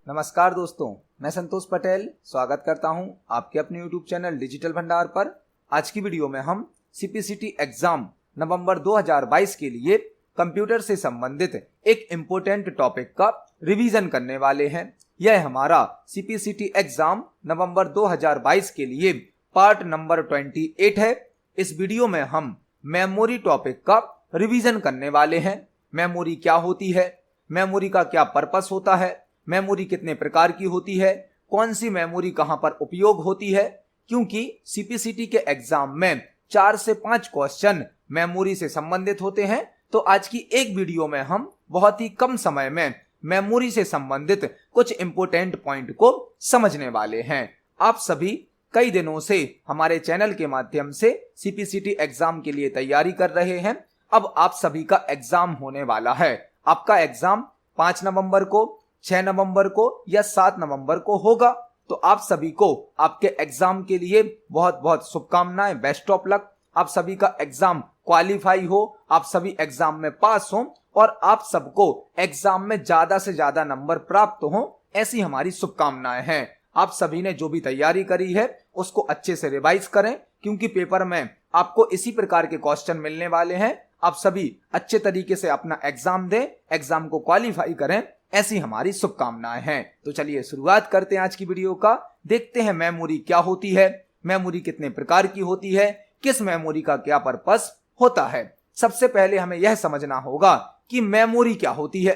नमस्कार दोस्तों, मैं संतोष पटेल स्वागत करता हूं आपके अपने YouTube चैनल डिजिटल भंडार पर। आज की वीडियो में हम CPCT एग्जाम नवंबर 2022 के लिए कंप्यूटर से संबंधित एक इम्पोर्टेंट टॉपिक का रिवीजन करने वाले हैं। यह हमारा CPCT एग्जाम नवंबर 2022 के लिए पार्ट नंबर 28 है। इस वीडियो में हम मेमोरी टॉपिक का रिवीजन करने वाले हैं। मेमोरी क्या होती है, मेमोरी का क्या पर्पस होता है, मेमोरी कितने प्रकार की होती है, कौन सी मेमोरी कहां पर उपयोग होती है। क्योंकि CPCT के एग्जाम में 4 से 5 क्वेश्चन मेमोरी से संबंधित होते हैं, तो आज की एक वीडियो में हम बहुत ही कम समय में मेमोरी से संबंधित कुछ इंपोर्टेंट पॉइंट को समझने वाले हैं। आप सभी कई दिनों से हमारे चैनल के माध्यम से CPCT एग्जाम के लिए तैयारी कर रहे हैं। अब आप सभी का एग्जाम होने वाला है। आपका एग्जाम 5 नवंबर को, 6 नवंबर को या 7 नवंबर को होगा। तो आप सभी को आपके एग्जाम के लिए बहुत बहुत शुभकामनाएं, बेस्ट ऑफ लक। आप सभी का एग्जाम क्वालिफाई हो, आप सभी एग्जाम में पास हो और आप सबको एग्जाम में ज्यादा से ज्यादा नंबर प्राप्त हो, ऐसी हमारी शुभकामनाएं हैं। आप सभी ने जो भी तैयारी करी है उसको अच्छे से रिवाइज करें, क्योंकि पेपर में आपको इसी प्रकार के क्वेश्चन मिलने वाले हैं। आप सभी अच्छे तरीके से अपना एग्जाम दें, एग्जाम को क्वालिफाई करें, ऐसी हमारी शुभकामनाएं हैं। तो चलिए शुरुआत करते हैं आज की वीडियो का। देखते हैं मेमोरी क्या होती है, मेमोरी कितने प्रकार की होती है, किस मेमोरी का क्या पर्पस होता है। सबसे पहले हमें यह समझना होगा कि मेमोरी क्या होती है।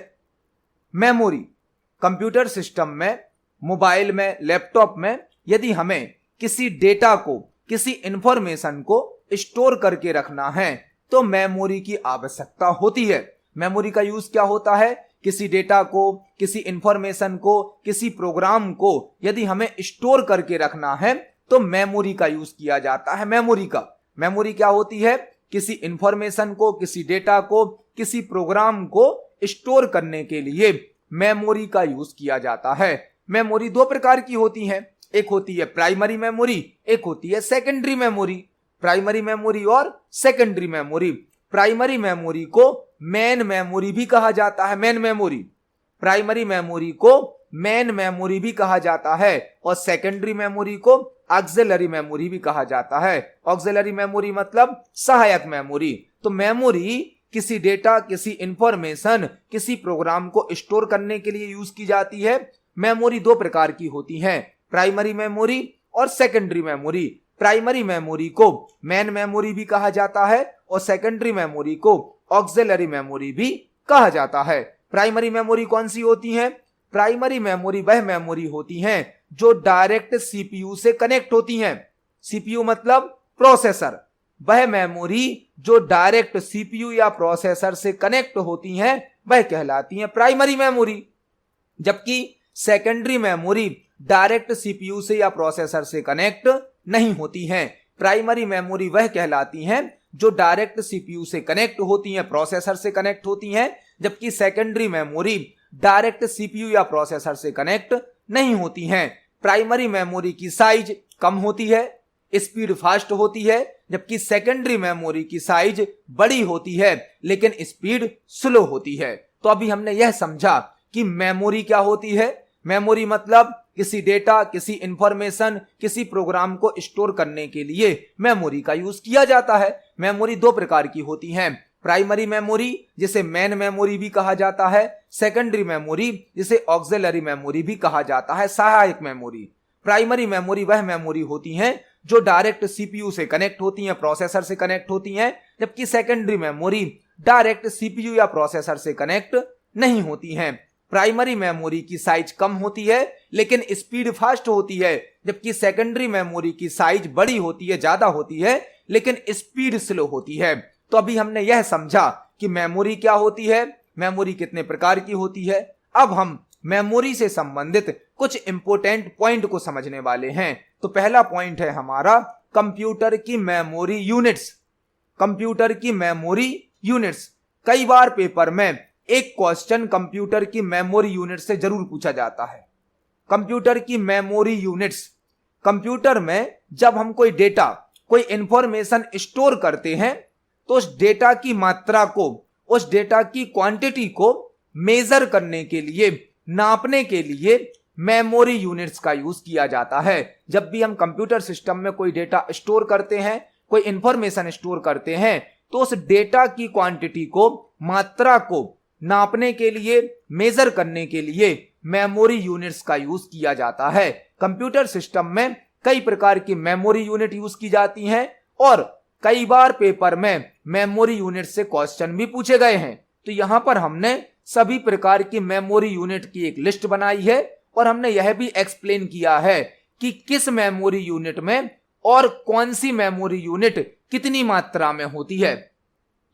मेमोरी कंप्यूटर सिस्टम में, मोबाइल में, लैपटॉप में यदि हमें किसी डेटा को, किसी इंफॉर्मेशन को स्टोर करके रखना है तो मेमोरी की आवश्यकता होती है। मेमोरी का यूज क्या होता है? किसी डेटा को, किसी इंफॉर्मेशन को, किसी प्रोग्राम को यदि हमें स्टोर करके रखना है तो मेमोरी का यूज किया जाता है। मेमोरी क्या होती है? किसी इंफॉर्मेशन को, किसी डेटा को, किसी प्रोग्राम को स्टोर करने के लिए मेमोरी का यूज किया जाता है। मेमोरी 2 प्रकार की होती है। एक होती है प्राइमरी मेमोरी, एक होती है सेकेंडरी मेमोरी। प्राइमरी मेमोरी और सेकेंडरी मेमोरी। प्राइमरी मेमोरी को मेन मेमोरी भी कहा जाता है, मेन मेमोरी। प्राइमरी मेमोरी को मेन मेमोरी भी कहा जाता है और सेकेंडरी मेमोरी को ऑक्सिलरी मेमोरी भी कहा जाता है। ऑक्सिलरी मेमोरी मतलब सहायक मेमोरी। तो मेमोरी किसी डेटा, किसी इंफॉर्मेशन, किसी प्रोग्राम को स्टोर करने के लिए यूज की जाती है। मेमोरी 2 प्रकार की होती है, प्राइमरी मेमोरी और सेकेंडरी मेमोरी। प्राइमरी मेमोरी को मेन मेमोरी भी कहा जाता है और सेकेंडरी मेमोरी को ऑक्सिलरी मेमोरी भी कहा जाता है। प्राइमरी मेमोरी कौन सी होती है? प्राइमरी मेमोरी वह मेमोरी होती हैं जो डायरेक्ट CPU से कनेक्ट होती हैं। CPU मतलब प्रोसेसर। वह मेमोरी जो डायरेक्ट CPU या प्रोसेसर से कनेक्ट होती हैं वह कहलाती हैं प्राइमरी मेमोरी। जबकि सेकेंडरी मेमोरी डायरेक्ट CPU से या प्रोसेसर से कनेक्ट नहीं होती हैं। प्राइमरी मेमोरी वह कहलाती हैं जो डायरेक्ट CPU से कनेक्ट होती हैं, प्रोसेसर से कनेक्ट होती हैं। जबकि सेकेंडरी मेमोरी डायरेक्ट CPU या प्रोसेसर से कनेक्ट नहीं होती हैं। प्राइमरी मेमोरी की साइज कम होती है, स्पीड फास्ट होती है, जबकि सेकेंडरी मेमोरी की साइज बड़ी होती है लेकिन स्पीड स्लो होती है। तो अभी हमने यह समझा कि मेमोरी क्या होती है। मेमोरी मतलब किसी डेटा, किसी इंफॉर्मेशन, किसी प्रोग्राम को स्टोर करने के लिए मेमोरी का यूज किया जाता है। मेमोरी 2 प्रकार की होती हैं, प्राइमरी मेमोरी जिसे मेन मेमोरी भी कहा जाता है, सेकेंडरी मेमोरी जिसे ऑक्सिलरी मेमोरी भी कहा जाता है, सहायक मेमोरी। प्राइमरी मेमोरी वह मेमोरी होती हैं जो डायरेक्ट CPU से कनेक्ट होती हैं, प्रोसेसर से कनेक्ट होती हैं। जबकि सेकेंडरी मेमोरी डायरेक्ट CPU या प्रोसेसर से कनेक्ट नहीं होती हैं। प्राइमरी मेमोरी की साइज कम होती है लेकिन स्पीड फास्ट होती है, जबकि सेकेंडरी मेमोरी की साइज बड़ी होती है, ज्यादा होती है, लेकिन स्पीड स्लो होती है। तो अभी हमने यह समझा कि मेमोरी क्या होती है, मेमोरी कितने प्रकार की होती है। अब हम मेमोरी से संबंधित कुछ इंपोर्टेंट पॉइंट को समझने वाले हैं। तो पहला पॉइंट है हमारा कंप्यूटर की मेमोरी यूनिट्स। कंप्यूटर की मेमोरी यूनिट्स। कई बार पेपर में एक क्वेश्चन कंप्यूटर की मेमोरी यूनिट से जरूर पूछा जाता है। कंप्यूटर की मेमोरी यूनिट्स। कंप्यूटर में जब हम कोई डेटा, कोई इंफॉर्मेशन स्टोर करते हैं तो उस डेटा की मात्रा को, उस डेटा की क्वांटिटी को मेजर करने के लिए, नापने के लिए मेमोरी यूनिट्स का यूज किया जाता है। जब भी हम कंप्यूटर सिस्टम में कोई डेटा स्टोर करते हैं, कोई इंफॉर्मेशन स्टोर करते हैं, तो उस डेटा की क्वांटिटी को, मात्रा को नापने के लिए, मेजर करने के लिए मेमोरी यूनिट्स का यूज किया जाता है। कंप्यूटर सिस्टम में कई प्रकार की मेमोरी यूनिट यूज की जाती हैं और कई बार पेपर में मेमोरी यूनिट से क्वेश्चन भी पूछे गए हैं। तो यहां पर हमने सभी प्रकार की मेमोरी यूनिट की एक लिस्ट बनाई है और हमने यह भी एक्सप्लेन किया है कि किस मेमोरी यूनिट में और कौन सी मेमोरी यूनिट कितनी मात्रा में होती है।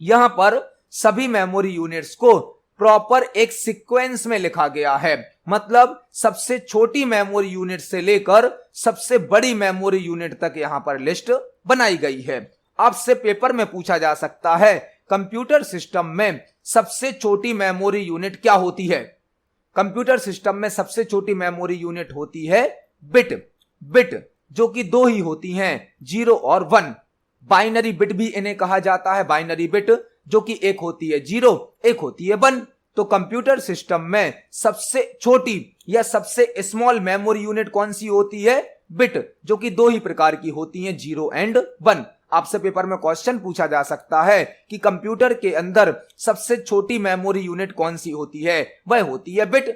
यहां पर सभी मेमोरी यूनिट्स को प्रॉपर एक सीक्वेंस में लिखा गया है, मतलब सबसे छोटी मेमोरी यूनिट से लेकर सबसे बड़ी मेमोरी यूनिट तक यहां पर लिस्ट बनाई गई है। आपसे पेपर में पूछा जा सकता है कंप्यूटर सिस्टम में सबसे छोटी मेमोरी यूनिट क्या होती है। कंप्यूटर सिस्टम में सबसे छोटी मेमोरी यूनिट होती है बिट, जो कि दो ही होती हैं, 0 और 1। बाइनरी बिट भी इन्हें कहा जाता है, बाइनरी बिट, जो कि एक होती है 0, एक होती है 1। तो कंप्यूटर सिस्टम में सबसे छोटी या सबसे स्मॉल मेमोरी यूनिट कौन सी होती है? बिट, जो कि दो ही प्रकार की होती हैं, 0 एंड 1। आपसे पेपर में क्वेश्चन पूछा जा सकता है कि कंप्यूटर के अंदर सबसे छोटी मेमोरी यूनिट कौन सी होती है? वह होती है बिट।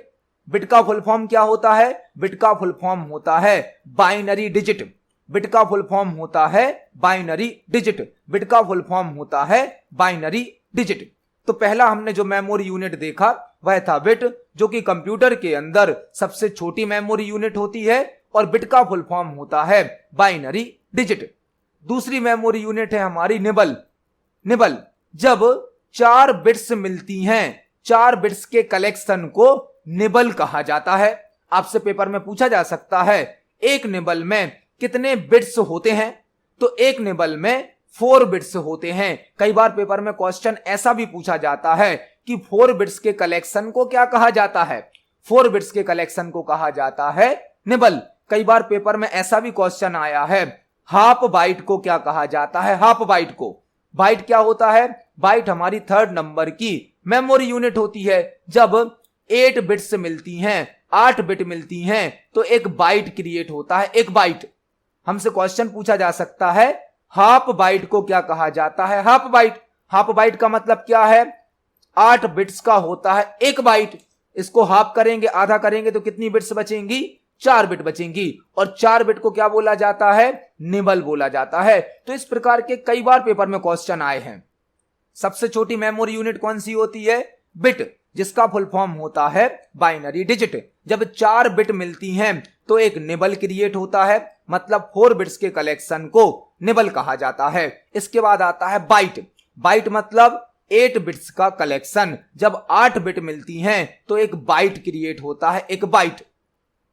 बिट का फुल फॉर्म क्या होता है? बिट का फुल फॉर्म होता है बाइनरी डिजिट। बिट का फुल फॉर्म होता है बाइनरी डिजिट। बिट का फुल फॉर्म होता है बाइनरी डिजिट। तो पहला हमने जो मेमोरी यूनिट देखा वह था बिट, जो कि कंप्यूटर के अंदर सबसे छोटी मेमोरी यूनिट होती है और बिट का फुल फॉर्म होता है बाइनरी डिजिट। दूसरी मेमोरी यूनिट है हमारी निबल। जब 4 बिट्स मिलती हैं, 4 बिट्स के कलेक्शन को निबल कहा जाता है। आपसे पेपर में पूछा जा सकता है एक निबल में कितने बिट्स होते हैं? तो एक निबल में 4 बिट्स होते हैं। कई बार पेपर में क्वेश्चन ऐसा भी पूछा जाता है कि 4 बिट्स के कलेक्शन को क्या कहा जाता है? 4 बिट्स के कलेक्शन को कहा जाता है निबल। कई बार पेपर में ऐसा भी क्वेश्चन आया है, हाफ बाइट को क्या कहा जाता है? हाफ बाइट को। बाइट क्या होता है? बाइट हमारी 3rd नंबर की मेमोरी यूनिट होती है। जब 8 बिट्स मिलती हैं, 8 बिट मिलती हैं, तो एक बाइट क्रिएट होता है, एक बाइट। हमसे क्वेश्चन पूछा जा सकता है हाफ बाइट को क्या कहा जाता है? Half bite. हाफ बाइट का मतलब क्या है? 8 बिट्स का होता है एक बाइट। इसको हाफ करेंगे, आधा करेंगे, तो कितनी बिट्स बचेंगी? 4 बिट बचेंगी। और 4 बिट को क्या बोला जाता है? निबल बोला जाता है। तो इस प्रकार के कई बार पेपर में क्वेश्चन आए हैं। सबसे छोटी मेमोरी यूनिट कौन सी होती है? बिट, जिसका फुल फॉर्म होता है बाइनरी डिजिट। जब 4 बिट मिलती हैं तो एक निबल क्रिएट होता है, मतलब 4 बिट्स के कलेक्शन को निबल कहा जाता है। इसके बाद आता है बाइट। बाइट मतलब 8 बिट्स का कलेक्शन। जब 8 बिट मिलती हैं तो एक बाइट क्रिएट होता है, एक बाइट।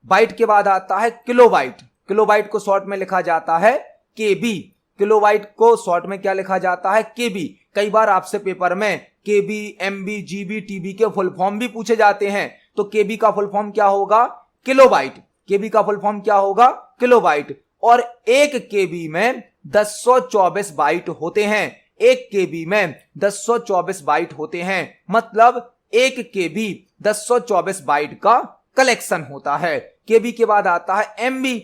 बाइट के बाद आता है किलोबाइट। किलोबाइट को शॉर्ट में लिखा जाता है केबी। किलोबाइट को शॉर्ट में क्या लिखा जाता है? केबी। कई बार आपसे पेपर में केबी, एमबी, जीबी, टीबी के फुल फॉर्म भी पूछे जाते हैं। तो केबी का फुल फॉर्म क्या होगा? किलोबाइट। केबी का फुल फॉर्म क्या होगा? किलोबाइट। और 1 केबी में 1024 बाइट होते हैं। 1 केबी में 1024 बाइट होते हैं, मतलब 1 केबी 1024 बाइट का कलेक्शन होता है। केबी के बाद आता है एमबी।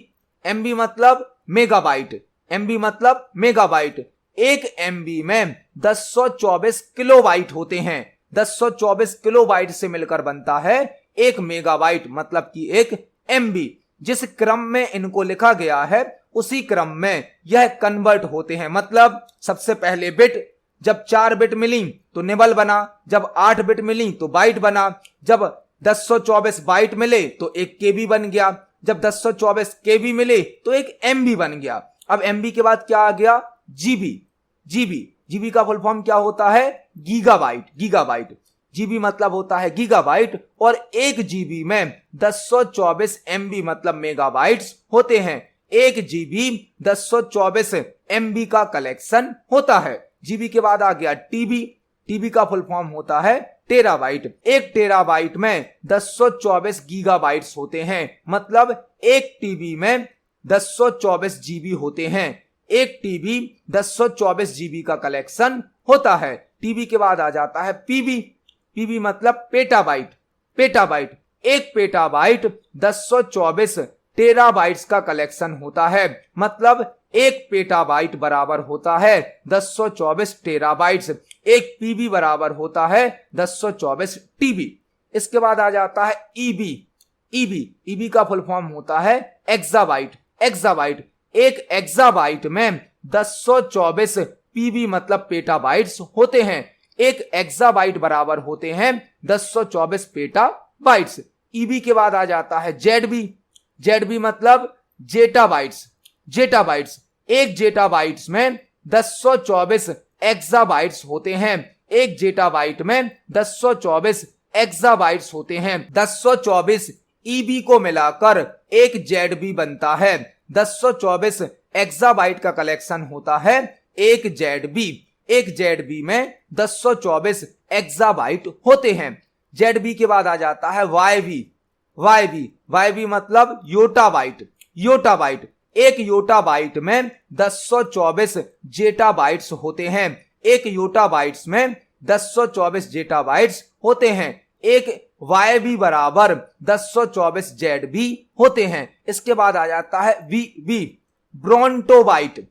एमबी मतलब मेगाबाइट। एमबी मतलब मेगाबाइट। 1 एमबी में 1024 किलोबाइट होते हैं। 1024 किलोबाइट से मिलकर बनता है 1 मेगाबाइट, मतलब कि 1 एमबी। जिस क्रम में इनको लिखा गया है उसी क्रम में यह कन्वर्ट होते हैं। मतलब सबसे पहले बिट, जब 4 बिट मिली तो निबल बना, जब 8 बिट मिली तो बाइट बना, जब 1024 बाइट मिले तो 1 केबी बन गया, जब 1024 केबी मिले तो 1 एमबी बन गया। अब एमबी के बाद क्या आ गया? जीबी। जीबी का फुल फॉर्म क्या होता है? गीगाबाइट। जीबी मतलब होता है गीगाबाइट। और 1 जीबी में 1024 एमबी मतलब मेगाबाइट्स होते हैं। 1 जीबी 1024 एमबी का कलेक्शन होता है। जीबी के बाद आ गया टीबी। टीबी का फुल फॉर्म होता है टेराबाइट। 1 टेराबाइट में 1024 गीगाबाइट्स होते हैं, मतलब 1 टीबी में 1024 जीबी होते हैं। 1 टीबी 1024 जीबी का कलेक्शन होता है। टीबी के बाद आ जाता है पीबी। पीबी मतलब पेटाबाइट। एक पेटाबाइट 1024 टेराबाइट्स का कलेक्शन होता है। मतलब एक पेटाबाइट बराबर होता है 1024 टेराबाइट्स। एक पीबी बराबर होता है 1024 टीबी। इसके बाद आ जाता है ईबी। ईबी का फुल फॉर्म होता है एक्साबाइट। एक एक्साबाइट में 1024 पीबी मतलब पेटाबाइट्स होते हैं। एक एक्साबाइट बराबर होते हैं 1024 पेटाबाइट्स। ईबी के बाद आ जाता है जेडबी मतलब जेटाबाइट्स। एक जेटाबाइट्स में 1024 एक्साबाइट्स होते हैं। एक जेटाबाइट में 1024 एक्साबाइट्स होते हैं। 1024 ईबी को मिलाकर एक जेडबी बनता है। 1024 एक्साबाइट का कलेक्शन होता है एक जेडबी में 1024 एक्साबाइट होते हैं। जेडबी के बाद आ जाता है वाईबी मतलब योटाबाइट। एक योटाबाइट में 1024 जेटाबाइट्स होते हैं। एक योटाबाइट्स में 1024 जेटाबाइट्स होते हैं। एक वाईबी बराबर 1024 जेडबी होते हैं। इसके बाद आ जाता है वी ब्रोंटोबाइट।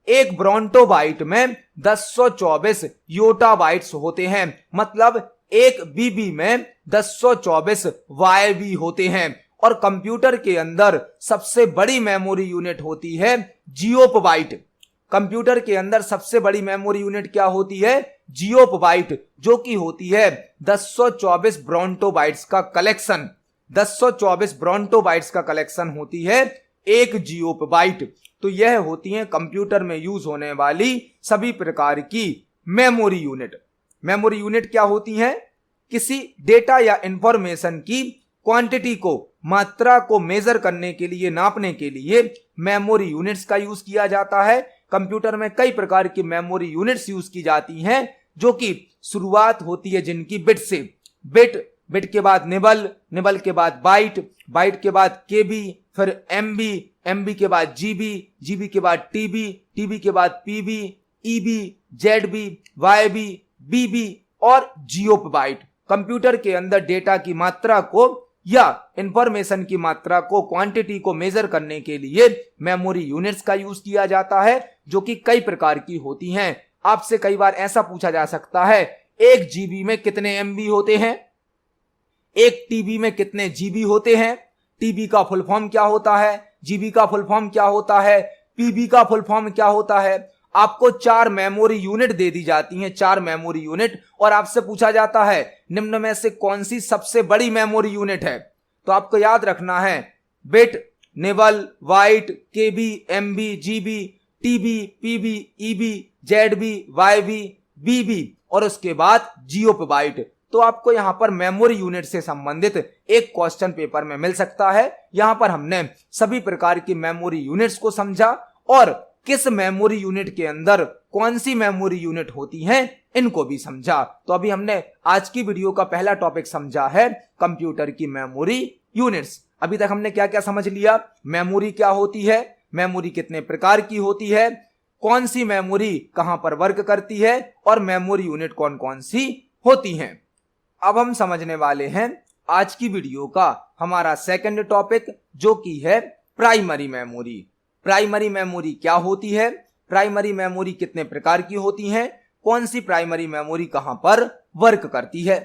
एक ब्रोंटोबाइट में 1024 योटाबाइट्स होते हैं। मतलब एक बीबी में 1024 वाईबी होते हैं। और कंप्यूटर के अंदर सबसे बड़ी मेमोरी यूनिट होती है जियोपबाइट। कंप्यूटर के अंदर सबसे बड़ी मेमोरी यूनिट क्या होती है? जियोपबाइट, जो कि होती है 1024 ब्रोंटोबाइट्स का कलेक्शन। 1024 ब्रोंटोबाइट्स का कलेक्शन होती है एक जियोपबाइट। तो यह होती है कंप्यूटर में यूज होने वाली सभी प्रकार की मेमोरी यूनिट। मेमोरी यूनिट क्या होती हैं? किसी डेटा या इंफॉर्मेशन की क्वांटिटी को, मात्रा को मेजर करने के लिए, नापने के लिए मेमोरी यूनिट्स का यूज किया जाता है। कंप्यूटर में कई प्रकार की मेमोरी यूनिट्स यूज की जाती हैं, जो कि शुरुआत होती है जिनकी बिट से। बिट के बाद निबल के बाद बाइट के बाद केबी, फिर एमबी के बाद जीबी के बाद टीबी के बाद PB, EB, ZB, YB, BB और जियोपबाइट। कंप्यूटर के अंदर डेटा की मात्रा को या इंफॉर्मेशन की मात्रा को, क्वांटिटी को मेजर करने के लिए मेमोरी यूनिट्स का यूज किया जाता है, जो कि कई प्रकार की होती हैं। आपसे कई बार ऐसा पूछा जा सकता है, एक जीबी में कितने एमबी होते हैं? एक टीबी में कितने जीबी होते हैं? टीबी का फुल फॉर्म क्या होता है? जीबी का फुल फॉर्म क्या होता है? पीबी का फुल फॉर्म क्या होता है? आपको 4 मेमोरी यूनिट दे दी जाती हैं, 4 मेमोरी यूनिट, और आपसे पूछा जाता है निम्न में से कौन सी सबसे बड़ी मेमोरी यूनिट है? तो आपको याद रखना है bit, nibble, byte, KB, MB, GB, TB, PB, EB, ZB, YB, BB और उसके बाद जियोपबाइट। तो आपको यहां पर मेमोरी यूनिट से संबंधित एक क्वेश्चन पेपर में मिल सकता है। यहां पर हमने सभी प्रकार की मेमोरी यूनिट्स को समझा और किस मेमोरी यूनिट के अंदर कौन सी मेमोरी यूनिट होती हैं इनको भी समझा। तो अभी हमने आज की वीडियो का पहला टॉपिक समझा है कंप्यूटर की मेमोरी यूनिट्स। अभी तक हमने क्या क्या समझ लिया? मेमोरी क्या होती है, मेमोरी कितने प्रकार की होती है, कौन सी मेमोरी कहां पर वर्क करती है और मेमोरी यूनिट कौन कौन सी होती हैं। अब हम समझने वाले हैं आज की वीडियो का हमारा सेकंड टॉपिक, जो कि है प्राइमरी मेमोरी। प्राइमरी मेमोरी क्या होती है, प्राइमरी मेमोरी कितने प्रकार की होती हैं, कौन सी प्राइमरी मेमोरी कहां पर वर्क करती है।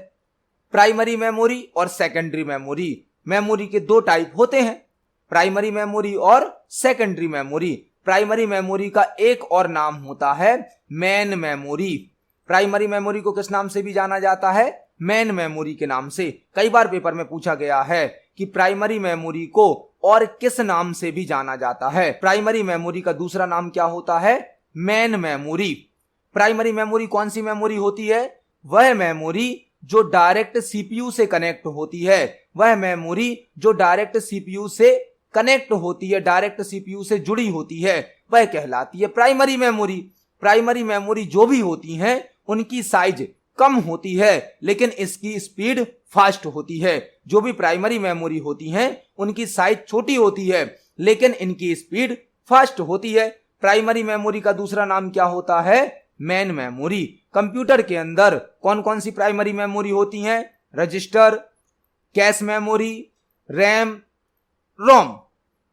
प्राइमरी मेमोरी और सेकेंडरी मेमोरी, मेमोरी के 2 टाइप होते हैं, प्राइमरी मेमोरी और सेकेंडरी मेमोरी। प्राइमरी मेमोरी का एक और नाम होता है मेन मेमोरी। प्राइमरी मेमोरी को किस नाम से भी जाना जाता है? मेन मेमोरी के नाम से। कई बार पेपर में पूछा गया है कि प्राइमरी मेमोरी को और किस नाम से भी जाना जाता है। प्राइमरी मेमोरी का दूसरा नाम क्या होता है? Main memory. प्राइमरी मेमोरी कौन सी मेमोरी होती है? वह मेमोरी जो डायरेक्ट सीपीयू से कनेक्ट होती है, वह मेमोरी जो डायरेक्ट सीपीयू से कनेक्ट होती है, डायरेक्ट सीपीयू से जुड़ी होती है, वह कहलाती है प्राइमरी मेमोरी। प्राइमरी मेमोरी जो भी होती हैं उनकी साइज कम होती है लेकिन इसकी स्पीड फास्ट होती है। जो भी प्राइमरी मेमोरी होती हैं उनकी साइज छोटी होती है लेकिन इनकी स्पीड फास्ट होती है। प्राइमरी मेमोरी का दूसरा नाम क्या होता है? Main memory. कंप्यूटर के अंदर कौन कौन सी प्राइमरी मेमोरी होती हैं? रजिस्टर, कैश मेमोरी, रैम, रोम।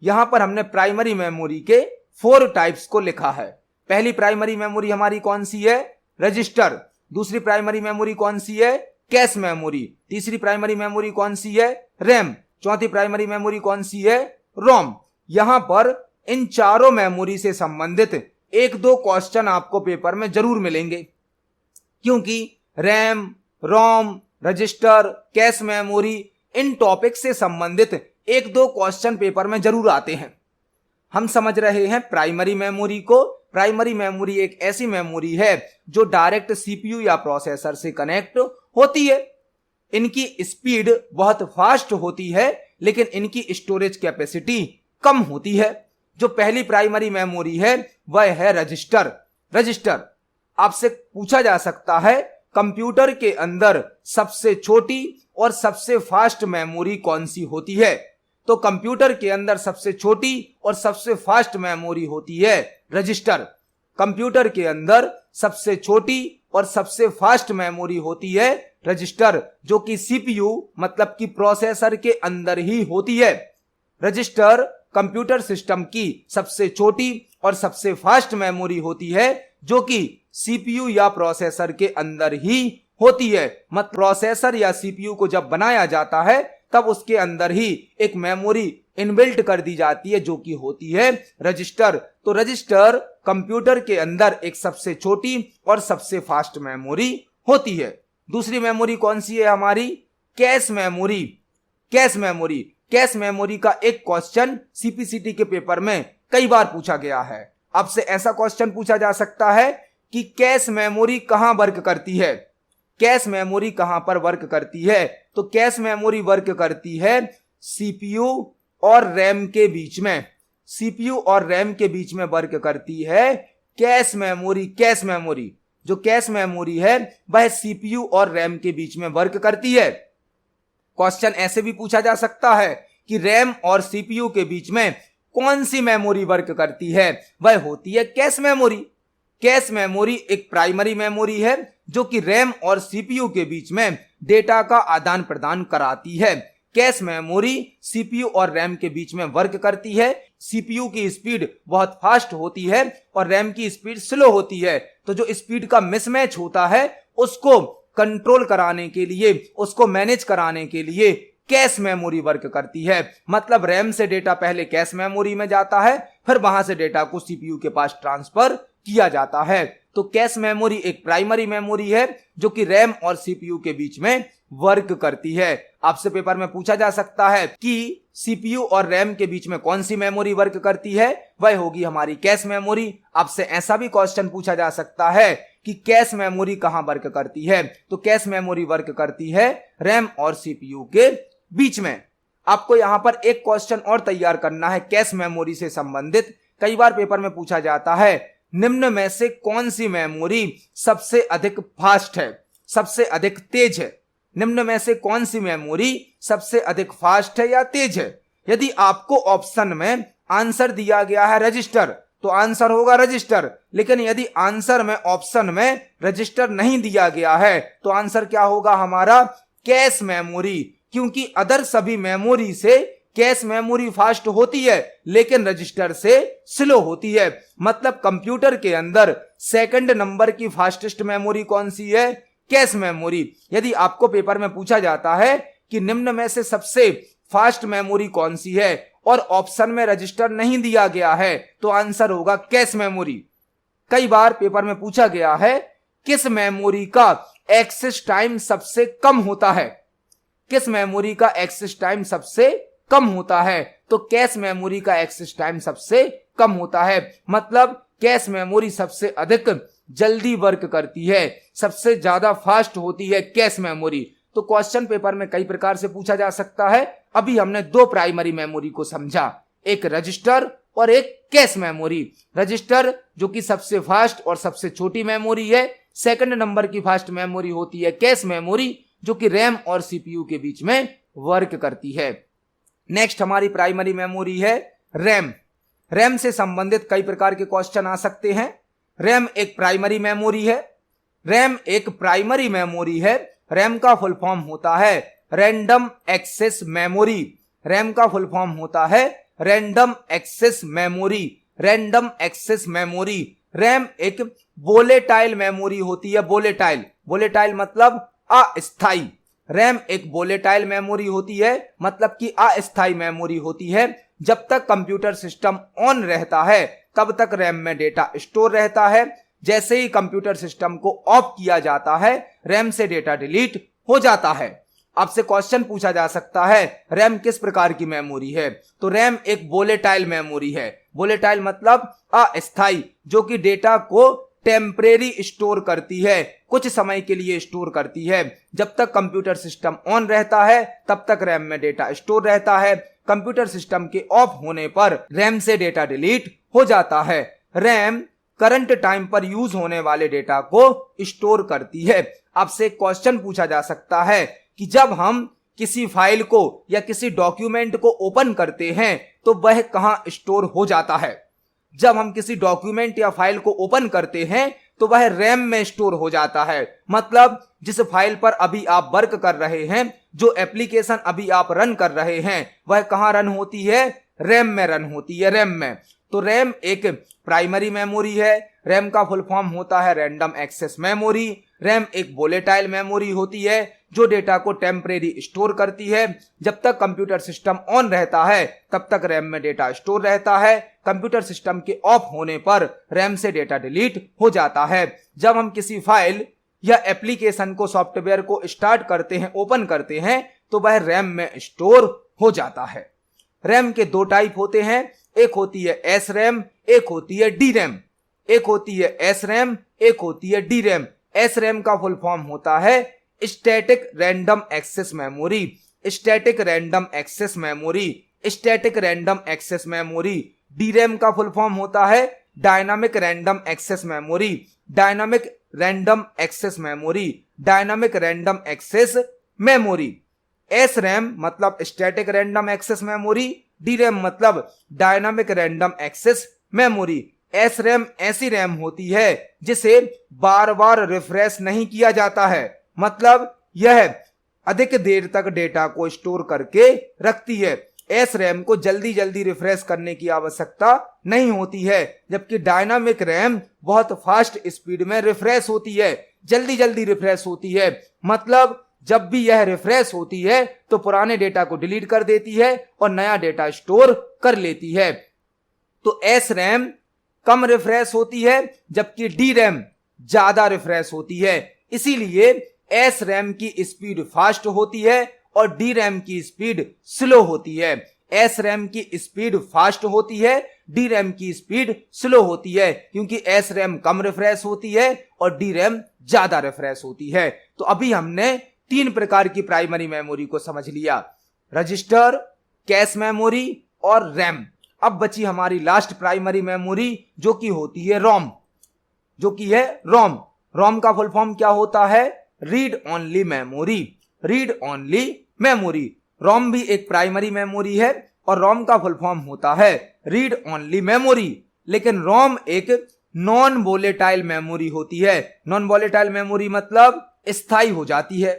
यहां पर हमने प्राइमरी मेमोरी के 4 टाइप्स को लिखा है। पहली प्राइमरी मेमोरी हमारी कौन सी है? रजिस्टर। दूसरी प्राइमरी मेमोरी कौन सी है? Cache memory. तीसरी प्राइमरी मेमोरी कौन सी है? रैम। चौथी प्राइमरी मेमोरी कौन सी है? रोम। यहां पर इन चारों मेमोरी से संबंधित 1-2 क्वेश्चन आपको पेपर में जरूर मिलेंगे, क्योंकि रैम, रोम, रजिस्टर, कैश मेमोरी, इन टॉपिक से संबंधित 1-2 क्वेश्चन पेपर में जरूर आते हैं। हम समझ रहे हैं प्राइमरी मेमोरी को। प्राइमरी मेमोरी एक ऐसी मेमोरी है जो डायरेक्ट सीपीयू या प्रोसेसर से कनेक्ट होती है। इनकी स्पीड बहुत फास्ट होती है, लेकिन इनकी स्टोरेज कैपेसिटी कम होती है। जो पहली प्राइमरी मेमोरी है वह है रजिस्टर। रजिस्टर आपसे पूछा जा सकता है कंप्यूटर के अंदर सबसे छोटी और सबसे फास्ट मेमोरी कौन सी होती है? तो कंप्यूटर के अंदर सबसे छोटी और सबसे फास्ट मेमोरी होती है रजिस्टर। कंप्यूटर के अंदर सबसे छोटी और सबसे फास्ट मेमोरी होती है रजिस्टर, जो कि सीपीयू मतलब कि प्रोसेसर के अंदर ही होती है। रजिस्टर कंप्यूटर सिस्टम की सबसे छोटी और सबसे फास्ट मेमोरी होती है, जो कि सीपीयू या प्रोसेसर के अंदर ही होती है। मतलब प्रोसेसर या सीपीयू को जब बनाया जाता है तब उसके अंदर ही एक मेमोरी इनबिल्ट कर दी जाती है, जो कि होती है रजिस्टर। तो रजिस्टर कंप्यूटर के अंदर एक सबसे छोटी और सबसे फास्ट मेमोरी होती है। दूसरी मेमोरी कौन सी है हमारी? Cache memory. Cache memory, cache memory का एक क्वेश्चन सीपीसीटी के पेपर में कई बार पूछा गया है। आपसे ऐसा क्वेश्चन पूछा जा सकता है कि कैश मेमोरी कहां वर्क करती है? कैश मेमोरी कहां पर वर्क करती है? तो कैश मेमोरी वर्क करती है सीपीयू और रैम के बीच में। सीपीयू और रैम के बीच में वर्क करती है कैश मेमोरी। कैश मेमोरी, जो कैश मेमोरी है वह सीपीयू और रैम के बीच में वर्क करती है। क्वेश्चन ऐसे भी पूछा जा सकता है कि रैम और सीपीयू के बीच में कौन सी मेमोरी वर्क करती है? वह होती है कैश मेमोरी। कैश मेमोरी एक प्राइमरी मेमोरी है जो कि रैम और सीपीयू के बीच में डेटा का आदान प्रदान कराती है। कैश मेमोरी सीपीयू और रैम के बीच में वर्क करती है। सीपीयू की स्पीड बहुत फास्ट होती है और रैम की स्पीड स्लो होती है। तो जो स्पीड का मिसमैच होता है उसको कंट्रोल कराने के लिए, उसको मैनेज कराने के लिए कैश मेमोरी वर्क करती है। मतलब रैम से डेटा पहले कैश मेमोरी में जाता है, फिर वहां से डेटा को सीपीयू के पास ट्रांसफर किया जाता है। तो कैश मेमोरी एक प्राइमरी मेमोरी है जो कि रैम और सीपीयू के बीच में वर्क करती है। आपसे पेपर में पूछा जा सकता है कि सीपीयू और रैम के बीच में कौन सी मेमोरी वर्क करती है? वह होगी हमारी कैश मेमोरी। आपसे ऐसा भी क्वेश्चन पूछा जा सकता है कि कैश मेमोरी कहां वर्क करती है? तो कैश मेमोरी वर्क करती है रैम और सीपीयू के बीच में। आपको यहां पर एक क्वेश्चन और तैयार करना है कैश मेमोरी से संबंधित। कई बार पेपर में पूछा जाता है निम्न में से कौन सी मेमोरी सबसे अधिक फास्ट है, सबसे अधिक तेज है? निम्न में से कौन सी मेमोरी सबसे अधिक फास्ट है या तेज है? यदि आपको ऑप्शन में आंसर दिया गया है रजिस्टर तो आंसर होगा रजिस्टर, लेकिन यदि आंसर में ऑप्शन में रजिस्टर नहीं दिया गया है तो आंसर क्या होगा हमारा? Cache memory. क्योंकि अदर सभी मेमोरी से कैश मेमोरी फास्ट होती है लेकिन रजिस्टर से स्लो होती है। मतलब कंप्यूटर के अंदर सेकंड नंबर की फास्टेस्ट मेमोरी कौन सी है? Cache memory. यदि आपको पेपर में पूछा जाता है कि निम्न में से सबसे फास्ट मेमोरी कौन सी है और ऑप्शन में रजिस्टर नहीं दिया गया है तो आंसर होगा कैश मेमोरी। कई बार पेपर में पूछा गया है किस मेमोरी का एक्सेस टाइम सबसे कम होता है? किस मेमोरी का एक्सेस टाइम सबसे कम होता है? तो कैश मेमोरी का एक्सेस टाइम सबसे कम होता है। मतलब कैश मेमोरी सबसे अधिक जल्दी वर्क करती है, सबसे ज्यादा फास्ट होती है कैश मेमोरी। तो क्वेश्चन पेपर में कई प्रकार से पूछा जा सकता है। अभी हमने 2 प्राइमरी मेमोरी को समझा, एक रजिस्टर और एक कैश मेमोरी। रजिस्टर जो कि सबसे फास्ट और सबसे छोटी मेमोरी है, सेकंड नंबर की फास्ट मेमोरी होती है कैश मेमोरी जो कि रैम और सीपीयू के बीच में वर्क करती है। नेक्स्ट हमारी प्राइमरी मेमोरी है रैम। रैम से संबंधित कई प्रकार के क्वेश्चन आ सकते हैं। रैम एक प्राइमरी मेमोरी है। रैम एक प्राइमरी मेमोरी है। रैम का फुल फॉर्म होता है रैंडम एक्सेस मेमोरी। रैम का फुल फॉर्म होता है random access memory. Random access memory. RAM एक वोलेटाइल मेमोरी होती है। वोलेटाइल, वोलेटाइल मतलब अस्थाई। रैम एक वोलेटाइल मेमोरी होती है, मतलब कि अस्थाई मेमोरी होती है। जब तक कंप्यूटर सिस्टम ऑन रहता है तब तक रैम में डेटा स्टोर रहता है। जैसे ही कंप्यूटर सिस्टम को ऑफ किया जाता है रैम से डेटा डिलीट हो जाता है। आपसे क्वेश्चन पूछा जा सकता है रैम किस प्रकार की मेमोरी है, तो रैम एक वोलेटाइल मेमोरी है। वोलेटाइल मतलब अस्थाई, जो कि डेटा को टेम्परेरी स्टोर करती है, कुछ समय के लिए स्टोर करती है। जब तक कंप्यूटर सिस्टम ऑन रहता है तब तक रैम में डेटा स्टोर रहता है। कंप्यूटर सिस्टम के ऑफ होने पर रैम से डेटा डिलीट हो जाता है। रैम करंट टाइम पर यूज होने वाले डेटा को स्टोर करती है। आपसे एक क्वेश्चन पूछा जा सकता है कि जब हम किसी फाइल को या किसी डॉक्यूमेंट को ओपन करते हैं तो वह कहां स्टोर हो जाता है। जब हम किसी डॉक्यूमेंट या फाइल को ओपन करते हैं तो वह रैम में स्टोर हो जाता है। मतलब जिस फाइल पर अभी आप वर्क कर रहे हैं, जो एप्लीकेशन अभी आप रन कर रहे हैं, वह कहां रन होती है? रैम में रन होती है, रैम में। तो रैम एक प्राइमरी मेमोरी है। रैम का फुल फॉर्म होता है रैंडम एक्सेस मेमोरी। रैम एक वोलेटाइल मेमोरी होती है जो डेटा को टेम्परेरी स्टोर करती है। जब तक कंप्यूटर सिस्टम ऑन रहता है तब तक रैम में डेटा स्टोर रहता है। कंप्यूटर सिस्टम के ऑफ होने पर रैम से डेटा डिलीट हो जाता है। जब हम किसी फाइल या एप्लीकेशन को, सॉफ्टवेयर को स्टार्ट करते हैं, ओपन करते हैं, तो वह रैम में स्टोर हो जाता है। रैम के दो टाइप होते हैं, एक होती है एस रैम, एक होती है डी रैम। एक होती है एस रैम, एक होती है डी रैम। एस रैम का फुल फॉर्म होता है static random access memory. Static random access memory, static random access memory. D RAM का फुल फॉर्म होता है dynamic random access memory. Dynamic random access memory, dynamic random access memory. S RAM मतलब static random access memory, D RAM मतलब dynamic random access memory. S RAM ऐसी RAM होती है जिसे बार बार refresh नहीं किया जाता है, मतलब यह अधिक देर तक डेटा को स्टोर करके रखती है। एस रैम को जल्दी जल्दी रिफ्रेश करने की आवश्यकता नहीं होती है, जबकि डायनामिक रैम बहुत फास्ट स्पीड में रिफ्रेश होती है, जल्दी जल्दी रिफ्रेश होती है। मतलब जब भी यह रिफ्रेश होती है तो पुराने डेटा को डिलीट कर देती है और नया डेटा स्टोर कर लेती है। तो एस रैम कम रिफ्रेश होती है जबकि डी रैम ज्यादा रिफ्रेश होती है। इसीलिए एस रैम की स्पीड फास्ट होती है और डी रैम की स्पीड स्लो होती है। एस रैम की स्पीड फास्ट होती है, डी रैम की स्पीड स्लो होती है, क्योंकि एस रैम कम रिफ्रेश होती है और डी रैम ज्यादा रिफ्रेश होती है। तो अभी हमने तीन प्रकार की प्राइमरी मेमोरी को समझ लिया, रजिस्टर, कैश मेमोरी और रैम। अब बची हमारी लास्ट प्राइमरी मेमोरी जो कि होती है रोम, जो कि है रोम। रोम का फुल फॉर्म क्या होता है? Read only memory. Read only memory. ROM भी एक प्राइमरी मेमोरी है और रोम का फुल फॉर्म होता है रीड ओनली मेमोरी। लेकिन रोम एक नॉन वोलेटाइल मेमोरी होती है। नॉन वोलेटाइल मेमोरी मतलब स्थायी हो जाती है।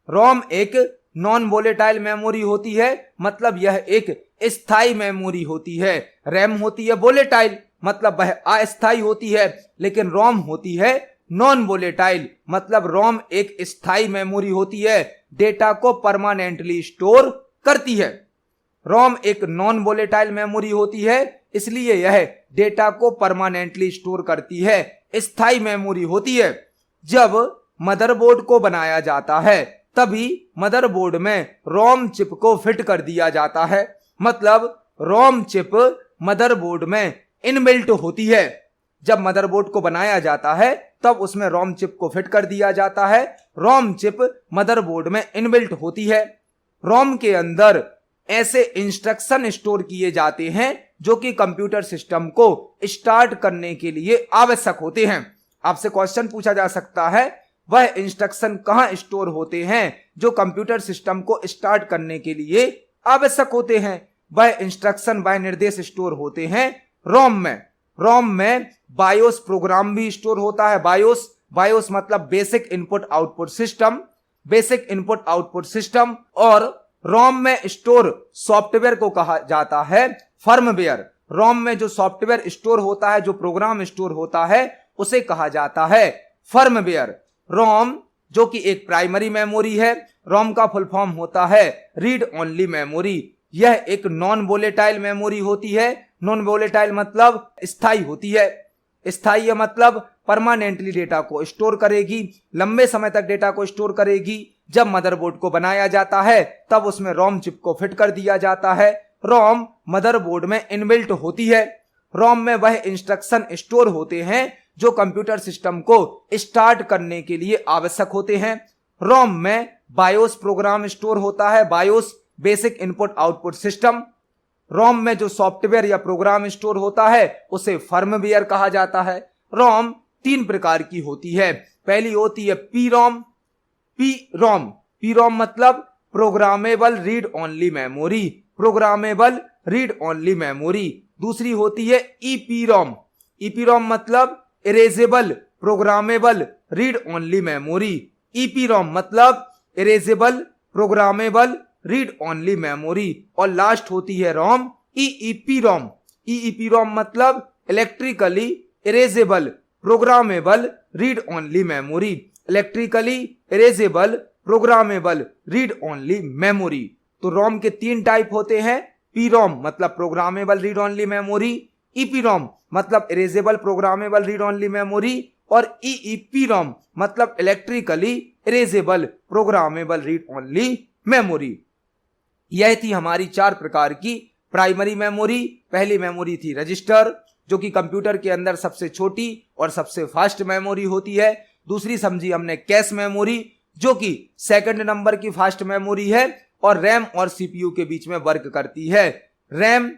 रोम एक नॉन वोलेटाइल मेमोरी होती है, मतलब यह एक स्थायी मेमोरी होती है। रैम होती है वोलेटाइल, मतलब वह अस्थायी होती है, लेकिन रोम होती है नॉन वोलेटाइल, मतलब रोम एक स्थायी मेमोरी होती है, डेटा को परमानेंटली स्टोर करती है। रोम एक नॉन वोलेटाइल मेमोरी होती है, इसलिए यह डेटा को परमानेंटली स्टोर करती है, स्थायी मेमोरी होती है। जब मदरबोर्ड को बनाया जाता है तभी मदरबोर्ड में रोम चिप को फिट कर दिया जाता है, मतलब रोम चिप मदरबोर्ड में इनबिल्ट होती है। जब मदरबोर्ड को बनाया जाता है तब उसमें रोम चिप को फिट कर दिया जाता है। रोम चिप मदरबोर्ड में इनबिल्ट होती है। रोम के अंदर ऐसे इंस्ट्रक्शन स्टोर किए जाते हैं जो कि कंप्यूटर सिस्टम को स्टार्ट करने के लिए आवश्यक होते हैं। आपसे क्वेश्चन पूछा जा सकता है वह इंस्ट्रक्शन कहां स्टोर होते हैं जो कंप्यूटर सिस्टम को स्टार्ट करने के लिए आवश्यक होते हैं? वह इंस्ट्रक्शन, वह निर्देश स्टोर होते हैं रोम में। रोम में बायोस प्रोग्राम भी स्टोर होता है। बायोस मतलब basic input output system. Basic input output system, और रोम में स्टोर सॉफ्टवेयर को कहा जाता है फर्मवेयर। रोम में जो सॉफ्टवेयर स्टोर होता है, जो प्रोग्राम स्टोर होता है, उसे कहा जाता है फर्मवेयर। रोम जो कि एक प्राइमरी मेमोरी है, रोम का फुल फॉर्म होता है रीड ओनली मेमोरी। यह एक नॉन वोलेटाइल मेमोरी होती है। नॉन वोलेटाइल मतलब स्थायी होती है। स्थायी मतलब परमानेंटली डेटा को स्टोर करेगी, लंबे समय तक डेटा को स्टोर करेगी। जब मदरबोर्ड को बनाया जाता है तब उसमें रोम चिप को फिट कर दिया जाता है। रोम मदरबोर्ड में इनबिल्ट होती है। रोम में वह इंस्ट्रक्शन स्टोर होते हैं जो कंप्यूटर सिस्टम को स्टार्ट करने के लिए आवश्यक होते हैं। रोम में बायोस प्रोग्राम स्टोर होता है, BIOS basic input output system. ROM में जो सॉफ्टवेयर या प्रोग्राम स्टोर होता है उसे फर्मवेयर कहा जाता है। रोम 3 प्रकार की होती है। पहली होती है पी रोम। पी रोम मतलब programmable read only memory, programmable read only memory. दूसरी होती है ईपी रोम मतलब erasable programmable read only memory. EP ROM मतलब erasable programmable read only memory. और लास्ट होती है रोम ईईपी रोम मतलब electrically erasable programmable read only memory. Electrically erasable programmable read only memory. तो रोम के 3 type होते हैं। पी रोम मतलब programmable read only memory, EP ROM मतलब erasable programmable read only memory, और ईईपी रोम मतलब electrically erasable programmable read only memory. यह थी हमारी 4 प्रकार की प्राइमरी मेमोरी। पहली मेमोरी थी रजिस्टर, जो कि कंप्यूटर के अंदर सबसे छोटी और सबसे फास्ट मेमोरी होती है। दूसरी समझी हमने कैश मेमोरी, जो कि सेकंड नंबर की फास्ट मेमोरी है और रैम और सीपीयू के बीच में वर्क करती है। रैम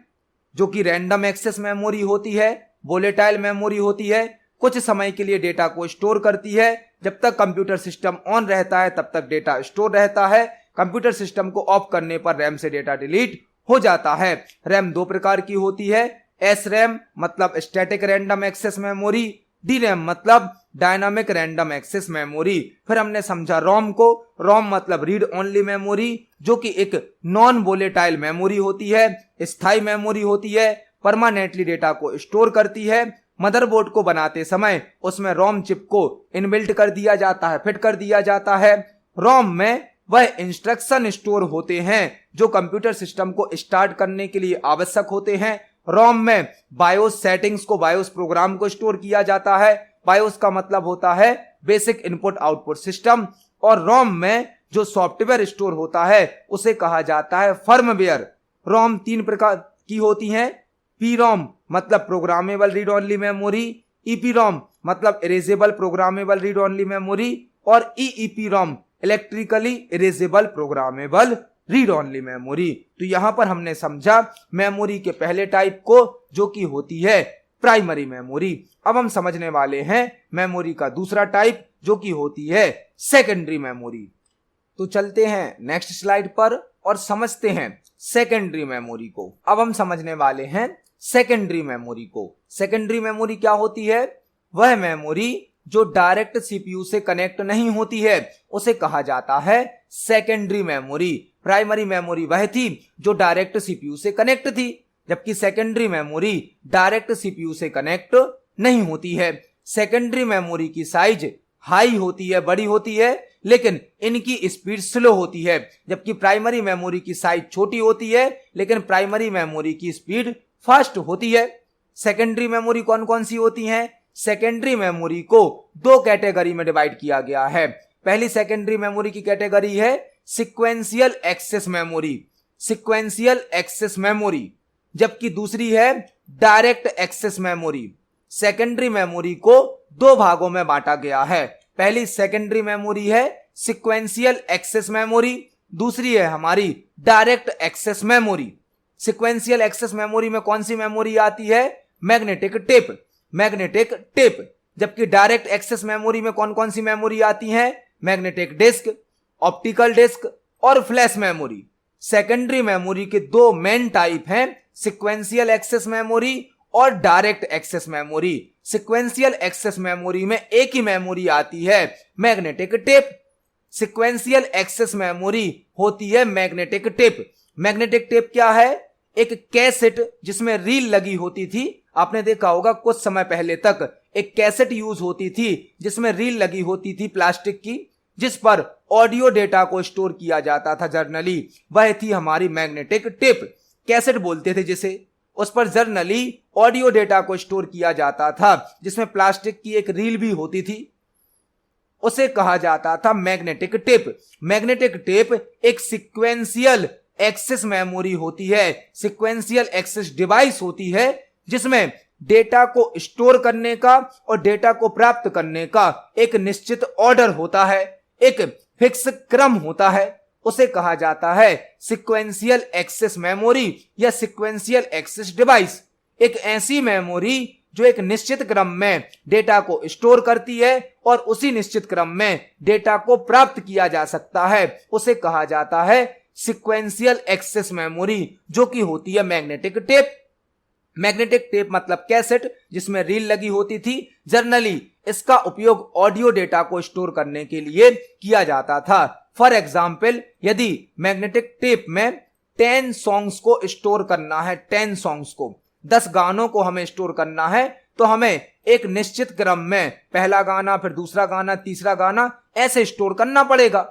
जो कि रैंडम एक्सेस मेमोरी होती है, वोलेटाइल मेमोरी होती है, कुछ समय के लिए डेटा को स्टोर करती है। जब तक कंप्यूटर सिस्टम ऑन रहता है तब तक डेटा स्टोर रहता है। कंप्यूटर सिस्टम को ऑफ करने पर रैम से डेटा डिलीट हो जाता है। रैम 2 प्रकार की होती है। एस रैम मतलब static random access memory, D RAM मतलब डायनामिक रैंडम एक्सेस मेमोरी। फिर हमने समझा रोम को। रोम मतलब रीड ओनली मेमोरी, जो कि एक नॉन वोलेटाइल मेमोरी होती है, स्थायी मेमोरी होती है, परमानेंटली डेटा को स्टोर करती है। मदरबोर्ड को बनाते समय उसमें रोम चिप को इनबिल्ट कर दिया जाता है, फिट कर दिया जाता है। रोम में वह इंस्ट्रक्शन स्टोर होते हैं जो कंप्यूटर सिस्टम को स्टार्ट करने के लिए आवश्यक होते हैं। रोम में बायोस सेटिंग्स को, बायोस प्रोग्राम को स्टोर किया जाता है। बायोस का मतलब होता है बेसिक इनपुट आउटपुट सिस्टम। और रोम में जो सॉफ्टवेयर स्टोर होता है उसे कहा जाता है फर्मवेयर। रोम 3 प्रकार की होती हैं। पी रोम मतलब programmable read only memory, EP ROM मतलब erasable programmable read only memory, और EEP ROM electrically erasable programmable read only memory. तो यहां पर हमने समझा मेमोरी के पहले टाइप को, जो कि होती है प्राइमरी मेमोरी। अब हम समझने वाले हैं मेमोरी का दूसरा टाइप, जो कि होती है सेकेंडरी मेमोरी। तो चलते हैं नेक्स्ट स्लाइड पर और समझते हैं सेकेंडरी मेमोरी को। अब हम समझने वाले हैं सेकेंडरी मेमोरी को। सेकेंडरी मेमोरी क्या होती है? वह मेमोरी जो डायरेक्ट सीपीयू से कनेक्ट नहीं होती है उसे कहा जाता है सेकेंडरी मेमोरी। प्राइमरी मेमोरी वह थी जो डायरेक्ट सीपीयू से कनेक्ट थी, जबकि सेकेंडरी मेमोरी डायरेक्ट सीपीयू से कनेक्ट नहीं होती है। सेकेंडरी मेमोरी की साइज हाई होती है, बड़ी होती है, लेकिन इनकी स्पीड स्लो होती है, जबकि प्राइमरी मेमोरी की साइज छोटी होती है लेकिन प्राइमरी मेमोरी की स्पीड फास्ट होती है। सेकेंडरी मेमोरी कौन कौन सी होती हैं? सेकेंडरी मेमोरी को 2 कैटेगरी में डिवाइड किया गया है। पहली सेकेंडरी मेमोरी की कैटेगरी है sequential access memory, sequential access memory, जबकि दूसरी है direct access memory. Secondary memory को 2 भागों में बांटा गया है। पहली सेकेंडरी मेमोरी है सीक्वेंशियल एक्सेस मेमोरी, दूसरी है हमारी direct access memory. Sequential access memory में कौन सी मेमोरी आती है? Magnetic tape, magnetic tape. जबकि डायरेक्ट एक्सेस मेमोरी में कौन कौन सी मेमोरी आती है? मैग्नेटिक डिस्क, ऑप्टिकल डिस्क और फ्लैश मेमोरी। सेकेंडरी मेमोरी के 2 मेन टाइप हैं, सीक्वेंशियल एक्सेस मेमोरी और direct access memory. Sequential access memory में एक ही मेमोरी आती है, magnetic tape. Sequential access memory होती है मैग्नेटिक टेप। मैग्नेटिक टेप क्या है? एक कैसेट जिसमें रील लगी होती थी। आपने देखा होगा कुछ समय पहले तक एक कैसेट यूज होती थी जिसमें रील लगी होती थी प्लास्टिक की, जिस पर ऑडियो डेटा को स्टोर किया जाता था जर्नली। वह थी हमारी मैग्नेटिक टेप, कैसेट बोलते थे जिसे। उस पर जर्नली ऑडियो डेटा को स्टोर किया जाता था जिसमें प्लास्टिक की एक रील भी होती थी, उसे कहा जाता था मैग्नेटिक टेप। मैग्नेटिक टेप एक सीक्वेंशियल एक्सेस मेमोरी होती है, सीक्वेंशियल एक्सेस डिवाइस होती है, जिसमें डेटा को स्टोर करने का और डेटा को प्राप्त करने का एक निश्चित ऑर्डर होता है, एक फिक्स क्रम होता है। उसे कहा जाता है सीक्वेंशियल एक्सेस मेमोरी या सीक्वेंशियल एक्सेस डिवाइस। एक ऐसी मेमोरी जो एक निश्चित क्रम में डेटा को स्टोर करती है और उसी निश्चित क्रम में डेटा को प्राप्त किया जा सकता है, उसे कहा जाता है सीक्वेंशियल एक्सेस मेमोरी, जो कि होती है मैग्नेटिक टेप। मैग्नेटिक टेप मतलब कैसेट जिसमें रील लगी होती थी। जर्नली इसका उपयोग ऑडियो डेटा को स्टोर करने के लिए किया जाता था। फॉर एग्जाम्पल, यदि मैग्नेटिक टेप में 10 सॉन्ग्स को स्टोर करना है, 10 सॉन्ग्स को, 10 गानों को हमें स्टोर करना है, तो हमें एक निश्चित क्रम में पहला गाना, फिर दूसरा गाना, तीसरा गाना, ऐसे स्टोर करना पड़ेगा।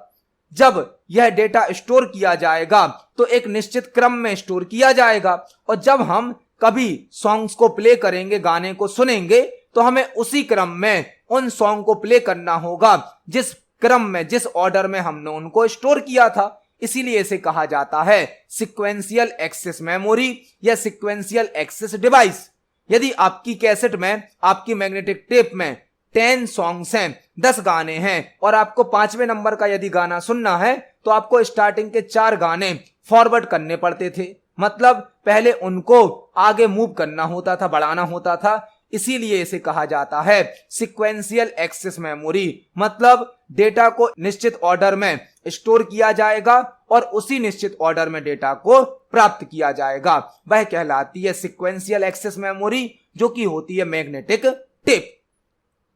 जब यह डेटा स्टोर किया जाएगा तो एक निश्चित क्रम में स्टोर किया जाएगा, और जब हम कभी सॉन्ग्स को प्ले करेंगे, गाने को सुनेंगे, तो हमें उसी क्रम में उन सॉन्ग को प्ले करना होगा जिस क्रम में, जिस ऑर्डर में हमने उनको स्टोर किया था। इसीलिए इसे कहा जाता है सीक्वेंशियल एक्सेस मेमोरी या सीक्वेंशियल एक्सेस डिवाइस। यदि आपकी कैसेट में, आपकी मैग्नेटिक टेप में 10 सॉन्ग्स हैं, 10 गाने हैं, और आपको 5वें नंबर का यदि गाना सुनना है, तो आपको स्टार्टिंग के 4 गाने फॉरवर्ड करने पड़ते थे। मतलब पहले उनको आगे मूव करना होता था, बढ़ाना होता था। इसीलिए इसे कहा जाता है सीक्वेंशियल एक्सेस मेमोरी। मतलब डेटा को निश्चित ऑर्डर में स्टोर किया जाएगा और उसी निश्चित ऑर्डर में डेटा को प्राप्त किया जाएगा। वह कहलाती है सीक्वेंशियल एक्सेस मेमोरी, जो कि होती है मैग्नेटिक टेप।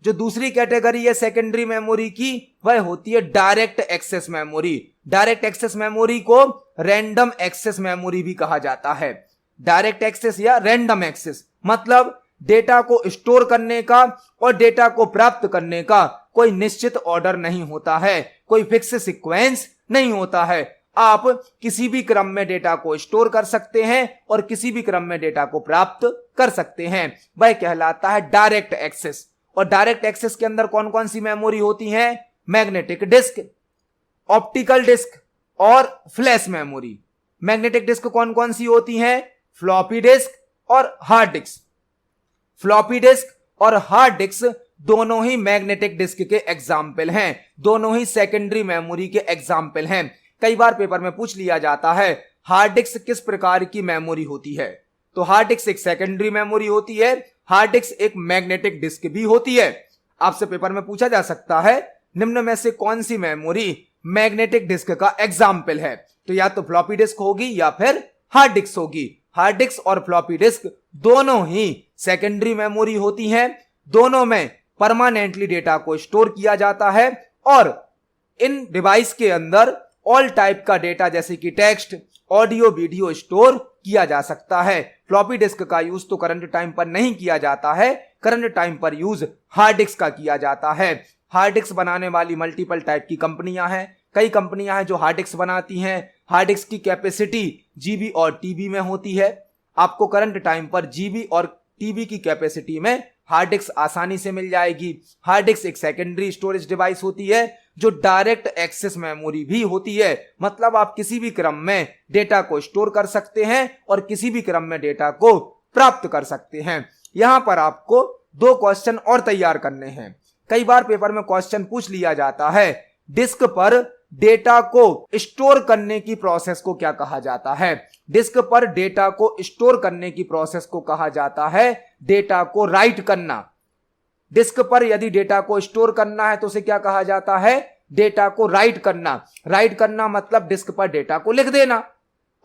जो दूसरी कैटेगरी है सेकेंडरी मेमोरी की, वह होती है direct access memory. Direct access memory को रैंडम एक्सेस मेमोरी भी कहा जाता है। डायरेक्ट एक्सेस या रैंडम एक्सेस मतलब डेटा को स्टोर करने का और डेटा को प्राप्त करने का कोई निश्चित ऑर्डर नहीं होता है, कोई फिक्स सीक्वेंस नहीं होता है। आप किसी भी क्रम में डेटा को स्टोर कर सकते हैं और किसी भी क्रम में डेटा को प्राप्त कर सकते हैं। वह कहलाता है डायरेक्ट एक्सेस। और डायरेक्ट एक्सेस के अंदर कौन कौन सी मेमोरी होती है? मैग्नेटिक डिस्क, ऑप्टिकल डिस्क और फ्लैश मेमोरी। मैग्नेटिक डिस्क कौन कौन सी होती हैं? फ्लॉपी डिस्क और हार्ड डिस्क। फ्लॉपी डिस्क और हार्ड डिस्क दोनों ही मैग्नेटिक डिस्क के एग्जाम्पल हैं, दोनों ही सेकेंडरी मेमोरी के एग्जाम्पल हैं। कई बार पेपर में पूछ लिया जाता है हार्ड डिस्क किस प्रकार की मेमोरी होती है, तो हार्ड डिस्क एक सेकेंडरी मेमोरी होती है, हार्ड डिस्क एक मैग्नेटिक डिस्क भी होती है। आपसे पेपर में पूछा जा सकता है निम्न में से कौन सी मेमोरी मैग्नेटिक डिस्क का एग्जाम्पल है, तो या तो फ्लॉपी डिस्क होगी या फिर हार्ड डिस्क होगी। हार्ड डिस्क और फ्लॉपी डिस्क दोनों ही सेकेंडरी मेमोरी होती हैं, दोनों में परमानेंटली डेटा को स्टोर किया जाता है और इन डिवाइस के अंदर ऑल टाइप का डेटा जैसे कि टेक्स्ट, ऑडियो, वीडियो स्टोर किया जा सकता है। फ्लॉपी डिस्क का यूज तो करंट टाइम पर नहीं किया जाता है, करंट टाइम पर यूज हार्ड डिस्क का किया जाता है। हार्ड डिस्क बनाने वाली मल्टीपल टाइप की कंपनियां हैं, कई कंपनियां हैं जो हार्ड डिस्क बनाती हैं। हार्ड डिस्क की कैपेसिटी जीबी और टीबी में होती है। आपको करंट टाइम पर जीबी और टीबी की कैपेसिटी में हार्ड डिस्क आसानी से मिल जाएगी। हार्ड डिस्क एक सेकेंडरी स्टोरेज डिवाइस होती है जो डायरेक्ट एक्सेस मेमोरी भी होती है। मतलब आप किसी भी क्रम में डेटा को स्टोर कर सकते हैं और किसी भी क्रम में डेटा को प्राप्त कर सकते हैं। यहां पर आपको 2 क्वेश्चन और तैयार करने हैं। कई बार पेपर में क्वेश्चन पूछ लिया जाता है डिस्क पर डेटा को स्टोर करने की प्रोसेस को क्या कहा जाता है? डिस्क पर डेटा को स्टोर करने की प्रोसेस को कहा जाता है डेटा को राइट करना। डिस्क पर यदि डेटा को स्टोर करना है तो उसे क्या कहा जाता है? डेटा को राइट करना। राइट करना मतलब डिस्क पर डेटा को लिख देना।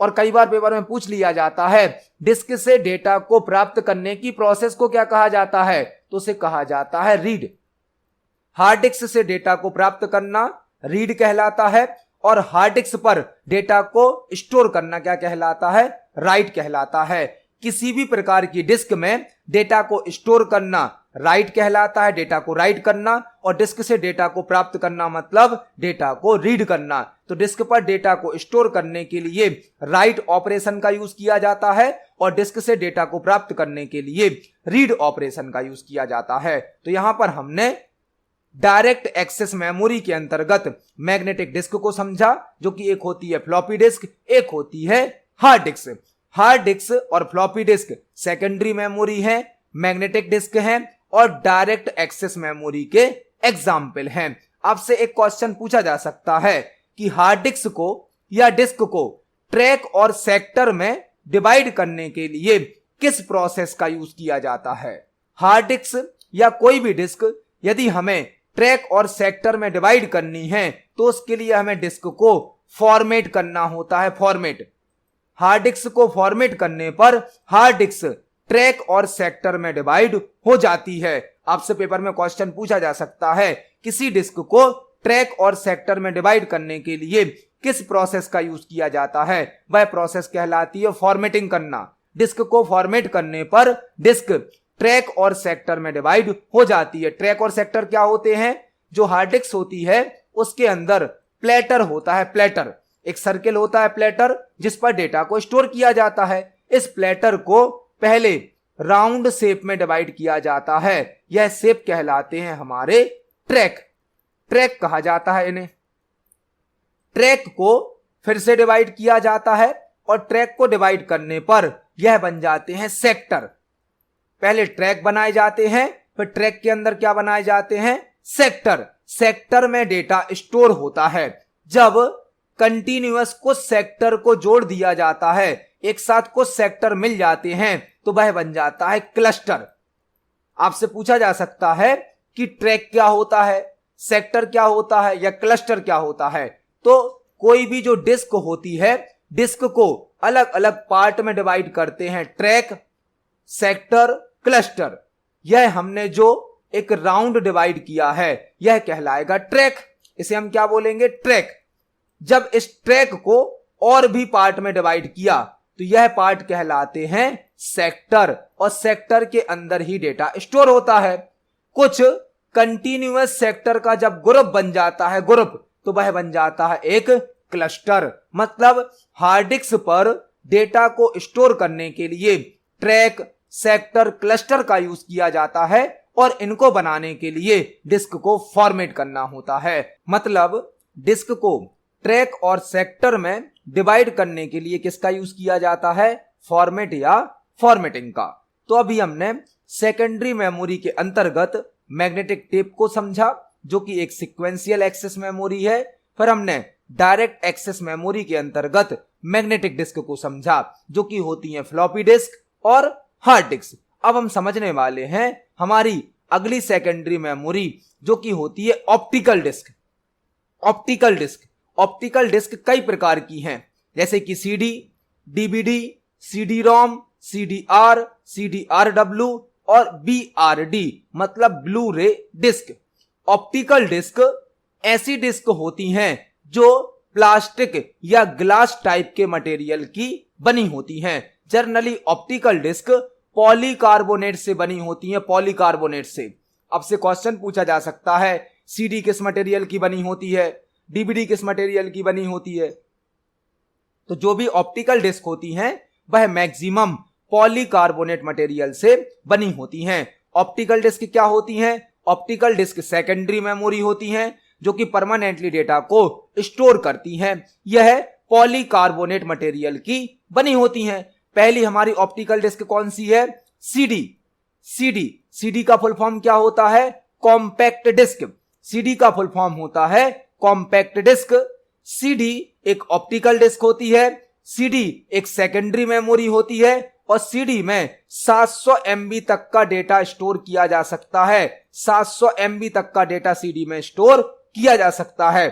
और कई बार पेपर में पूछ लिया जाता है डिस्क से डेटा को प्राप्त करने की प्रोसेस को क्या कहा जाता है? तो उसे कहा जाता है रीड। हार्ड डिस्क से डेटा को प्राप्त करना रीड कहलाता है और हार्ड डिस्क पर डेटा को स्टोर करना क्या कहलाता है, राइट कहलाता है। किसी भी प्रकार की डिस्क में डेटा को स्टोर करना राइट कहलाता है, डेटा को राइट करना, और डिस्क से डेटा को प्राप्त करना मतलब डेटा को रीड करना। तो डिस्क पर डेटा को स्टोर करने के लिए राइट ऑपरेशन का यूज किया जाता है और डिस्क से डेटा को प्राप्त करने के लिए रीड ऑपरेशन का यूज किया जाता है। तो यहां पर हमने डायरेक्ट एक्सेस मेमोरी के अंतर्गत मैग्नेटिक डिस्क को समझा, जो कि एक होती है फ्लॉपी डिस्क, एक होती है हार्ड डिस्क। हार्ड डिस्क और फ्लॉपी डिस्क सेकेंडरी मेमोरी है, मैग्नेटिक डिस्क है और डायरेक्ट एक्सेस मेमोरी के एग्जाम्पल हैं। आपसे एक क्वेश्चन पूछा जा सकता है कि हार्ड डिस्क को या डिस्क को ट्रैक और सेक्टर में डिवाइड करने के लिए किस प्रोसेस का यूज किया जाता है। हार्ड डिस्क या कोई भी डिस्क यदि हमें ट्रैक और सेक्टर में डिवाइड करनी है तो उसके लिए हमें डिस्क को फॉर्मेट करना होता है, फॉर्मेट। हार्ड डिस्क को फॉर्मेट करने पर हार्ड डिस्क ट्रैक और सेक्टर में डिवाइड हो जाती है। आपसे पेपर में क्वेश्चन पूछा जा सकता है किसी डिस्क को ट्रैक और सेक्टर में डिवाइड करने के लिए किस प्रोसेस का यूज किया जाता है। वह प्रोसेस कहलाती है फॉर्मेटिंग करना। डिस्क को फॉर्मेट करने पर डिस्क ट्रैक और सेक्टर में डिवाइड हो जाती है। ट्रैक और सेक्टर क्या होते हैं? जो हार्ड डिस्क होती है उसके अंदर प्लेटर होता है, प्लेटर एक सर्किल होता है, प्लेटर जिस पर डेटा को स्टोर किया जाता है। इस प्लेटर को पहले राउंड शेप में डिवाइड किया जाता है, यह शेप कहलाते हैं हमारे ट्रैक। ट्रैक कहा जाता है इन्हें। ट्रैक को फिर से डिवाइड किया जाता है और ट्रैक को डिवाइड करने पर यह बन जाते हैं सेक्टर। पहले ट्रैक बनाए जाते हैं, फिर ट्रैक के अंदर क्या बनाए जाते हैं, सेक्टर। सेक्टर में डेटा स्टोर होता है। जब कंटिन्यूअस कुछ सेक्टर को जोड़ दिया जाता है, एक साथ कुछ सेक्टर मिल जाते हैं, तो वह बन जाता है क्लस्टर। आपसे पूछा जा सकता है कि ट्रैक क्या होता है, सेक्टर क्या होता है या क्लस्टर क्या होता है। तो कोई भी जो डिस्क होती है, डिस्क को अलग अलग पार्ट में डिवाइड करते हैं, ट्रैक, सेक्टर, क्लस्टर। यह हमने जो एक राउंड डिवाइड किया है यह कहलाएगा ट्रैक। इसे हम क्या बोलेंगे, ट्रैक। जब इस ट्रैक को और भी पार्ट में डिवाइड किया तो यह पार्ट कहलाते हैं सेक्टर, और सेक्टर के अंदर ही डेटा स्टोर होता है। कुछ कंटिन्यूअस सेक्टर का जब ग्रुप बन जाता है, ग्रुप, तो वह बन जाता है एक क्लस्टर। मतलब हार्ड डिस्क पर डेटा को स्टोर करने के लिए ट्रैक, सेक्टर, क्लस्टर का यूज किया जाता है और इनको बनाने के लिए डिस्क को फॉर्मेट करना होता है। मतलब डिस्क को ट्रैक और सेक्टर में डिवाइड करने के लिए किसका यूज किया जाता है, फॉर्मेट या फॉर्मेटिंग का। तो अभी हमने सेकेंडरी मेमोरी के अंतर्गत मैग्नेटिक टेप को समझा, जो कि एक सीक्वेंशियल एक्सेस मेमोरी है। फिर हमने डायरेक्ट एक्सेस मेमोरी के अंतर्गत मैग्नेटिक डिस्क को समझा, जो कि होती है फ्लॉपी डिस्क और हार्ड डिस्क। अब हम समझने वाले हैं हमारी अगली सेकेंडरी मेमोरी, जो कि होती है optical disc. Optical disc, optical disc कई प्रकार की हैं, जैसे कि CD, DVD, CD ROM, CDR, CDRW और बीआरडी, मतलब blu ray disc. Optical disc ऐसी डिस्क होती हैं जो प्लास्टिक या ग्लास टाइप के मटेरियल की बनी होती हैं। जनरली ऑप्टिकल डिस्क पॉलीकार्बोनेट से बनी होती हैं, पॉलीकार्बोनेट से। अब से क्वेश्चन पूछा जा सकता है सीडी किस मटेरियल की बनी होती है, डीवीडी किस मटेरियल की बनी होती है। तो जो भी ऑप्टिकल डिस्क होती हैं वह मैक्सिमम पॉलीकार्बोनेट मटेरियल से बनी होती हैं। ऑप्टिकल डिस्क क्या होती हैं? ऑप्टिकल डिस्क सेकेंडरी मेमोरी होती हैं जो कि परमानेंटली डेटा को स्टोर करती हैं। यह पॉलीकार्बोनेट मटेरियल की बनी होती हैं। पहली हमारी ऑप्टिकल डिस्क कौन सी है? सीडी। सीडी, सीडी का फुल फॉर्म क्या होता है? Compact disc. सीडी का फुल फॉर्म होता है कॉम्पैक्ट डिस्क। सीडी एक ऑप्टिकल डिस्क होती है, सीडी एक सेकेंडरी मेमोरी होती है और सीडी में 700 MB तक का डेटा स्टोर किया जा सकता है। 700 MB तक का डेटा सीडी में स्टोर किया जा सकता है।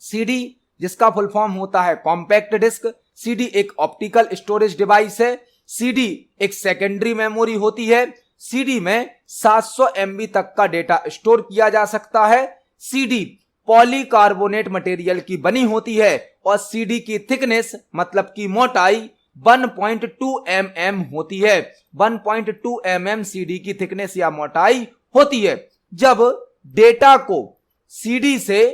सीडी जिसका फुल फॉर्म होता है कॉम्पैक्ट डिस्क, सीडी एक ऑप्टिकल स्टोरेज डिवाइस है। सीडी एक सेकेंडरी मेमोरी होती है। सीडी में 700 MB तक का डेटा स्टोर किया जा सकता है। सीडी पॉलीकार्बोनेट मटेरियल की बनी होती है और सीडी की थिकनेस मतलब की मोटाई 1.2 mm होती है। 1.2 mm सीडी की थिकनेस या मोटाई होती है। जब डेटा को सीडी से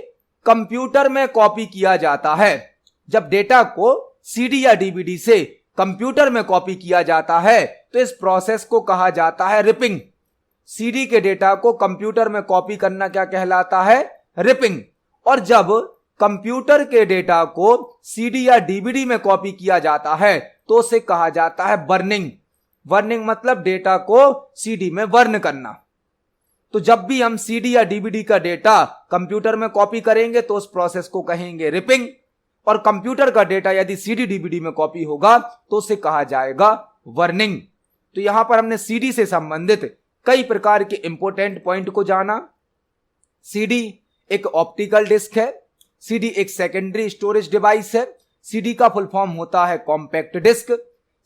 कंप्यूटर में कॉपी किया जाता है, जब डेटा को सीडी या डीवीडी से कंप्यूटर में कॉपी किया जाता है तो इस प्रोसेस को कहा जाता है रिपिंग। सीडी के डेटा को कंप्यूटर में कॉपी करना क्या कहलाता है? रिपिंग। और जब कंप्यूटर के डेटा को सीडी या डीवीडी में कॉपी किया जाता है तो उसे कहा जाता है बर्निंग। बर्निंग मतलब डेटा को सीडी में बर्न करना। तो जब भी हम सीडी या डीवीडी का डेटा कंप्यूटर में कॉपी करेंगे तो उस प्रोसेस को कहेंगे रिपिंग। और कंप्यूटर का डेटा यदि सीडी डीवीडी में कॉपी होगा तो उसे कहा जाएगा बर्निंग। तो यहां पर हमने सीडी से संबंधित कई प्रकार के इंपॉर्टेंट पॉइंट को जाना। सीडी एक ऑप्टिकल डिस्क है। सीडी एक सेकेंडरी स्टोरेज डिवाइस है। सीडी का फुल फॉर्म होता है कॉम्पैक्ट डिस्क।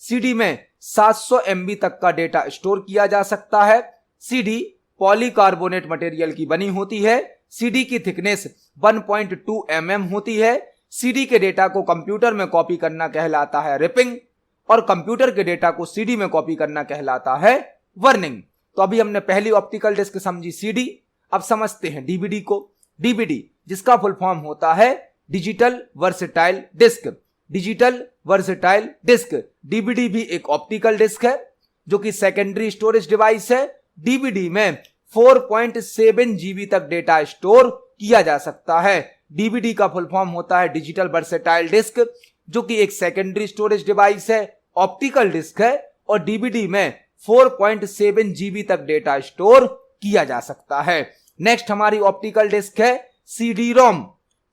सीडी में 700 MB तक का डेटा स्टोर किया जा सकता है। सीडी पॉलीकार्बोनेट मटेरियल की बनी होती है। सीडी की थिकनेस 1.2 mm होती है। सीडी के डेटा को कंप्यूटर में कॉपी करना कहलाता है रिपिंग और कंप्यूटर के डेटा को सीडी में कॉपी करना कहलाता है बर्निंग। तो अभी हमने पहली ऑप्टिकल डिस्क समझी सीडी। अब समझते हैं डीवीडी को। डीवीडी जिसका फुल फॉर्म होता है digital versatile disc. Digital versatile disc DVD भी एक ऑप्टिकल डिस्क है जो कि सेकेंडरी स्टोरेज डिवाइस है। डीवीडी में 4.7 GB तक डेटा स्टोर किया जा सकता है। डीवीडी का फुल फॉर्म होता है डिजिटल वर्सेटाइल डिस्क जो कि एक सेकेंडरी स्टोरेज डिवाइस है, ऑप्टिकल डिस्क है और डीवीडी में 4.7 GB तक डेटा स्टोर किया जा सकता है। नेक्स्ट हमारी ऑप्टिकल डिस्क है सीडी रोम।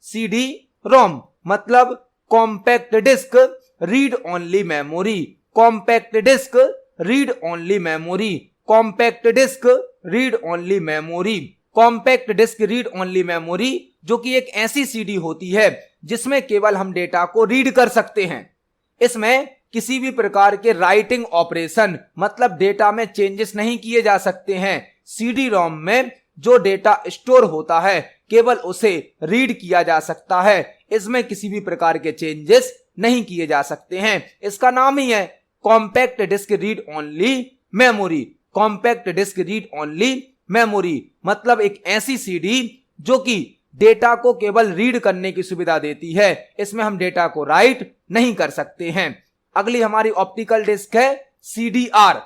सीडी रोम मतलब compact disc read only memory. Compact disc read only memory. Compact disc read only memory. Compact disc read only memory जो कि एक ऐसी सीडी होती है जिसमें केवल हम डेटा को रीड कर सकते हैं। इसमें किसी भी प्रकार के राइटिंग ऑपरेशन मतलब डेटा में चेंजेस नहीं किए जा सकते हैं। सीडी रोम में जो डेटा स्टोर होता है केवल उसे रीड किया जा सकता है। इसमें किसी भी प्रकार के चेंजेस नहीं किए जा सकते हैं। इसका नाम ही है compact disc read only memory. Compact disc read only memory मतलब एक ऐसी सीडी जो कि डेटा को केवल रीड करने की सुविधा देती है। इसमें हम डेटा को राइट नहीं कर सकते हैं। अगली हमारी ऑप्टिकल डिस्क है सीडीआर।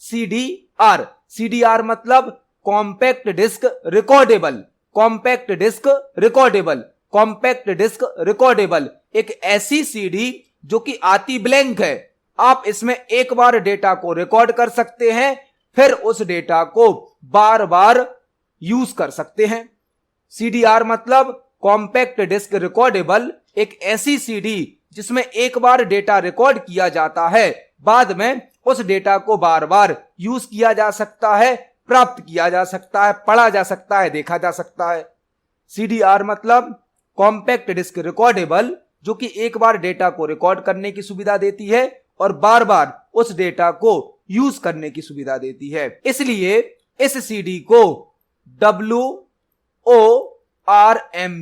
सीडीआर सीडीआर मतलब compact disc recordable. Compact disc recordable. Compact disc recordable एक ऐसी सीडी जो कि आती ब्लैंक है। आप इसमें एक बार डेटा को रिकॉर्ड कर सकते हैं फिर उस डेटा को बार बार यूज कर सकते हैं। सीडीआर मतलब कॉम्पैक्ट डिस्क रिकॉर्डेबल एक ऐसी सीडी जिसमें एक बार डेटा रिकॉर्ड किया जाता है, बाद में उस डेटा को बार बार यूज किया जा सकता है, प्राप्त किया जा सकता है, पढ़ा जा सकता है, देखा जा सकता है। सीडीआर मतलब कॉम्पैक्ट डिस्क रिकॉर्डेबल जो कि एक बार डेटा को रिकॉर्ड करने की सुविधा देती है और बार बार उस डेटा को यूज करने की सुविधा देती है। इसलिए इस सीडी को WORM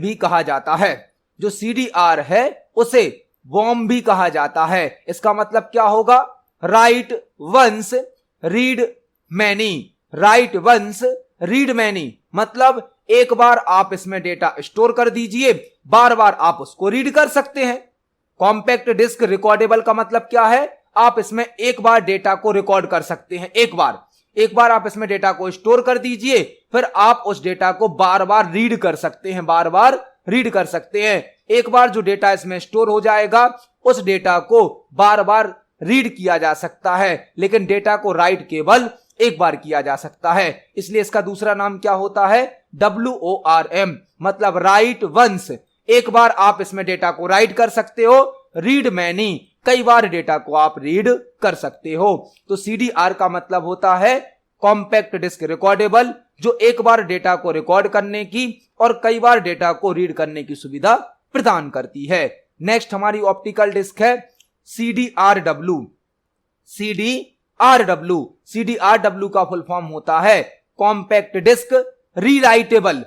भी कहा जाता है। जो सीडीआर है उसे वॉर्म भी कहा जाता है। इसका मतलब क्या होगा? Write once read many. Write once read many मतलब एक बार आप इसमें डेटा स्टोर कर दीजिए, बार बार आप उसको रीड कर सकते हैं। कॉम्पैक्ट डिस्क रिकॉर्डेबल का मतलब क्या है? आप इसमें एक बार डेटा को रिकॉर्ड कर सकते हैं। एक बार आप इसमें डेटा को स्टोर कर दीजिए फिर आप उस डेटा को बार बार रीड कर सकते हैं, बार बार रीड कर सकते हैं। एक बार जो डेटा इसमें स्टोर हो जाएगा उस डेटा को बार बार रीड किया जा सकता है, लेकिन डेटा को राइट केवल एक बार किया जा सकता है। इसलिए इसका दूसरा नाम क्या होता है? WORM मतलब राइट वंस। एक बार आप इसमें डेटा को राइट कर सकते हो, रीड मैनी कई बार डेटा को आप रीड कर सकते हो। तो सीडीआर का मतलब होता है कॉम्पैक्ट डिस्क रिकॉर्डेबल जो एक बार डेटा को रिकॉर्ड करने की और कई बार डेटा को रीड करने की सुविधा प्रदान करती है। नेक्स्ट हमारी ऑप्टिकल डिस्क है CDRW। CDRW CDRW का फुल फॉर्म होता है compact disc rewritable.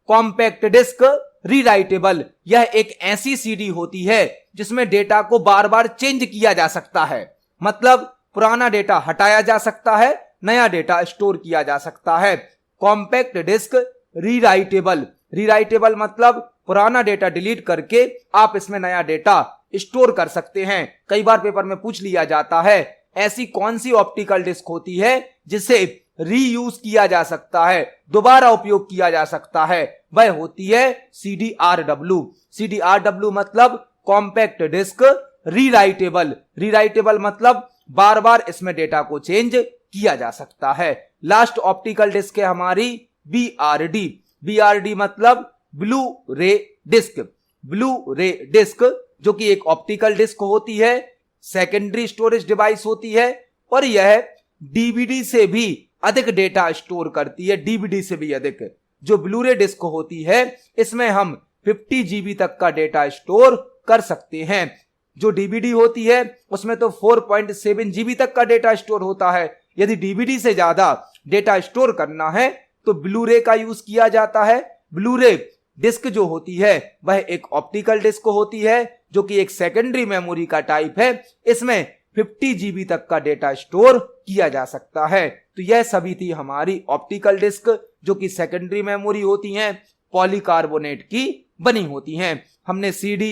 Compact disc rewritable, यह एक ऐसी सीडी होती है जिसमें डेटा को बार बार चेंज किया जा सकता है। मतलब पुराना डेटा हटाया जा सकता है, नया डेटा स्टोर किया जा सकता है। कॉम्पैक्ट डिस्क रीराइटेबल, रीराइटेबल मतलब पुराना डेटा डिलीट करके आप इसमें नया डेटा स्टोर कर सकते हैं। कई बार पेपर में पूछ लिया जाता है ऐसी कौन सी ऑप्टिकल डिस्क होती है जिसे रीयूज किया जा सकता है, दोबारा उपयोग किया जा सकता है, वह होती है CDRW। CDRW मतलब कॉम्पैक्ट डिस्क रीराइटेबल, रीराइटेबल मतलब बार बार इसमें डेटा को चेंज किया जा सकता है। लास्ट ऑप्टिकल डिस्क है हमारी BRD। BRD मतलब blu ray disc, blue ray disc जो कि एक ऑप्टिकल डिस्क होती है, सेकेंडरी स्टोरेज डिवाइस होती है और यह डीवीडी से भी अधिक डेटा स्टोर करती है, डीवीडी से भी अधिक। जो ब्लू रे डिस्क होती है इसमें हम 50 GB तक का डेटा स्टोर कर सकते हैं। जो डीवीडी होती है उसमें तो 4.7 GB तक का डेटा स्टोर होता है। यदि डीवीडी से ज्यादा डेटा स्टोर करना है तो ब्लू रे का यूज किया जाता है। ब्लू रे डिस्क जो होती है वह एक ऑप्टिकल डिस्क होती है जो कि एक सेकेंडरी मेमोरी का टाइप है। इसमें 50 GB तक का डेटा स्टोर किया जा सकता है। तो यह सभी थी हमारी ऑप्टिकल डिस्क जो कि सेकेंडरी मेमोरी होती हैं, पॉलीकार्बोनेट की बनी होती हैं। हमने CD,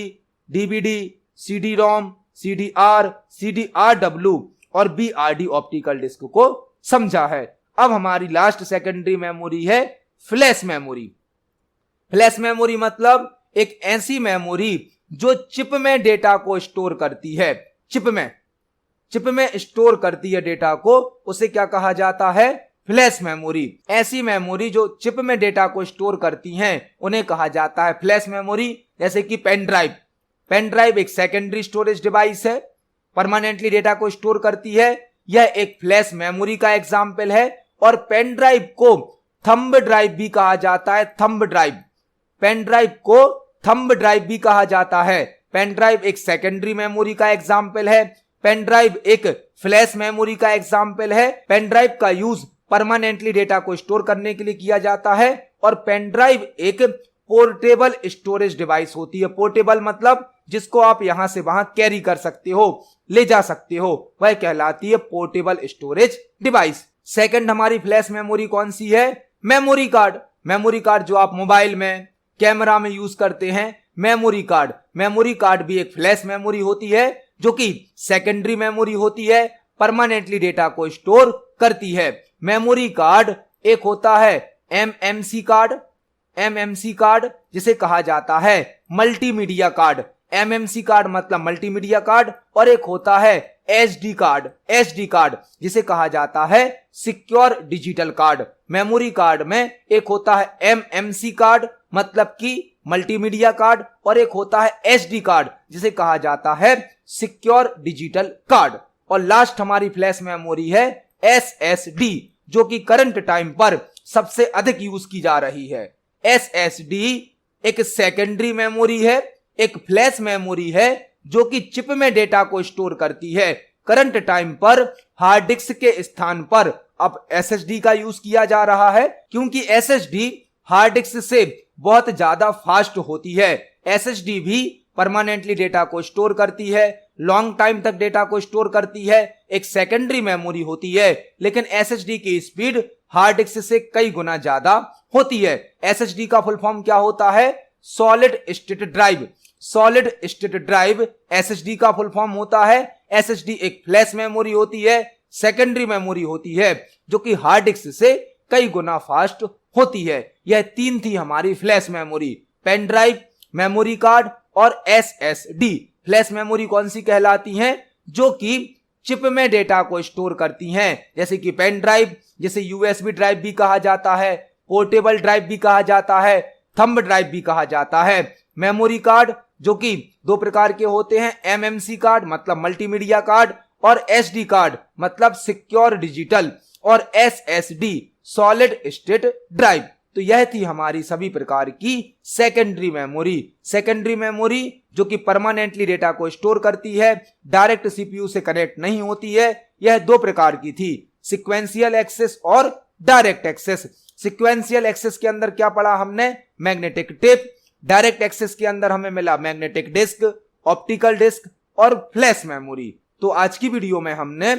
DVD, CD-ROM, CDR, CDRW और BRD ऑप्टिकल डिस्क को समझा है। अब हमारी लास्ट सेकेंडरी मेमोरी है फ्लैश मेमोरी। फ्लैश मेमोरी मतलब एक ऐसी मेमोरी जो चिप में डेटा को स्टोर करती है, चिप में स्टोर करती है डेटा को, उसे क्या कहा जाता है? Flash memory. ऐसी मेमोरी जो चिप में डेटा को स्टोर करती हैं उन्हें कहा जाता है फ्लैश मेमोरी। जैसे कि पेन ड्राइव, पेन ड्राइव एक सेकेंडरी स्टोरेज डिवाइस है, परमानेंटली डेटा को स्टोर करती है, यह एक फ्लैश मेमोरी का एग्जाम्पल है। और पेन ड्राइव को थंब ड्राइव भी कहा जाता है, थंब ड्राइव। पेन ड्राइव को थंब ड्राइव भी कहा जाता है। पेन ड्राइव एक सेकेंडरी मेमोरी का एग्जाम्पल है, पेन ड्राइव एक फ्लैश मेमोरी का एग्जाम्पल है। पेन ड्राइव का यूज परमानेंटली डेटा को स्टोर करने के लिए किया जाता है। और पेन ड्राइव एक पोर्टेबल स्टोरेज डिवाइस होती है। पोर्टेबल मतलब जिसको आप यहां से वहां कैरी कर सकते हो, ले जा सकते हो, वह कहलाती है पोर्टेबल स्टोरेज डिवाइस। सेकंड हमारी फ्लैश मेमोरी कौन सी है? Memory card. मेमोरी कार्ड जो आप मोबाइल में, कैमरा में यूज करते हैं, मेमोरी कार्ड। मेमोरी कार्ड भी एक फ्लैश मेमोरी होती है जो कि सेकेंडरी मेमोरी होती है, परमानेंटली डेटा को स्टोर करती है। मेमोरी कार्ड एक होता है MMC कार्ड, MMC कार्ड जिसे कहा जाता है मल्टीमीडिया कार्ड। MMC कार्ड मतलब मल्टीमीडिया कार्ड। और एक होता है SD कार्ड, SD कार्ड जिसे कहा जाता है secure digital card. Memory card में एक होता है MMC कार्ड मतलब कि मल्टीमीडिया कार्ड, और एक होता है SD कार्ड जिसे कहा जाता है सिक्योर डिजिटल कार्ड। और लास्ट हमारी फ्लैश मेमोरी है SSD जो कि करंट टाइम पर सबसे अधिक यूज की जा रही है। SSD एक सेकेंडरी मेमोरी है, एक फ्लैश मेमोरी है जो कि चिप में डेटा को स्टोर करती है। करंट टाइम पर हार्ड डिस्क के स्थान पर अब SSD का यूज किया जा रहा है क्योंकि SSD हार्ड डिस्क से बहुत ज्यादा फास्ट होती है। SSD भी परमानेंटली डेटा को स्टोर करती है, लॉन्ग टाइम तक डेटा को स्टोर करती है, एक सेकेंडरी मेमोरी होती है, लेकिन SSD की स्पीड हार्ड डिस्क से कई गुना ज्यादा होती है। SSD का फुल फॉर्म क्या होता है? Solid state drive. Solid state drive SSD का फुल फॉर्म होता है। SSD एक फ्लैश मेमोरी होती है, सेकेंडरी मेमोरी होती है जो कि हार्ड डिस्क से कई गुना फास्ट होती है। यह तीन थी हमारी flash memory, pen drive, memory card और SSD। फ्लैश मेमोरी कौन सी कहलाती हैं? जो कि चिप में डेटा को स्टोर करती हैं, जैसे कि पेन ड्राइव जिसे USB ड्राइव भी कहा जाता है, पोर्टेबल ड्राइव भी कहा जाता है, थंब ड्राइव भी कहा जाता है। मेमोरी कार्ड जो कि दो प्रकार के होते हैं, MMC कार्ड मतलब मल्टीमीडिया कार्ड और SD कार्ड मतलब सिक्योर डिजिटल, और SSD सॉलिड स्टेट ड्राइव। तो यह थी हमारी सभी प्रकार की सेकेंडरी मेमोरी। सेकेंडरी मेमोरी जो कि परमानेंटली डेटा को स्टोर करती है, डायरेक्ट CPU से कनेक्ट नहीं होती है। यह दो प्रकार की थी, सिक्वेंशियल एक्सेस और डायरेक्ट एक्सेस। सिक्वेंशियल एक्सेस के अंदर क्या पढ़ा हमने? Magnetic tape. डायरेक्ट एक्सेस के अंदर हमें मिला मैग्नेटिक डिस्क, ऑप्टिकल डिस्क और फ्लैश मेमोरी। तो आज की वीडियो में हमने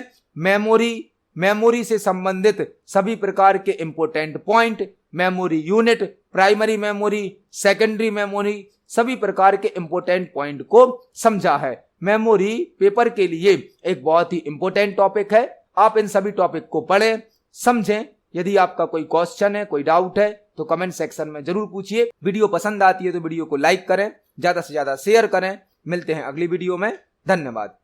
मेमोरी से संबंधित सभी प्रकार के important point, memory unit, primary memory, secondary memory, सभी प्रकार के इंपोर्टेंट पॉइंट को समझा है। मेमोरी पेपर के लिए एक बहुत ही इंपोर्टेंट टॉपिक है। आप इन सभी टॉपिक को पढ़ें, समझें। यदि आपका कोई क्वेश्चन है, कोई डाउट है तो कमेंट सेक्शन में जरूर पूछिए। वीडियो पसंद आती है तो वीडियो को लाइक करें, ज्यादा से ज्यादा शेयर करें। मिलते हैं अगली वीडियो में। धन्यवाद।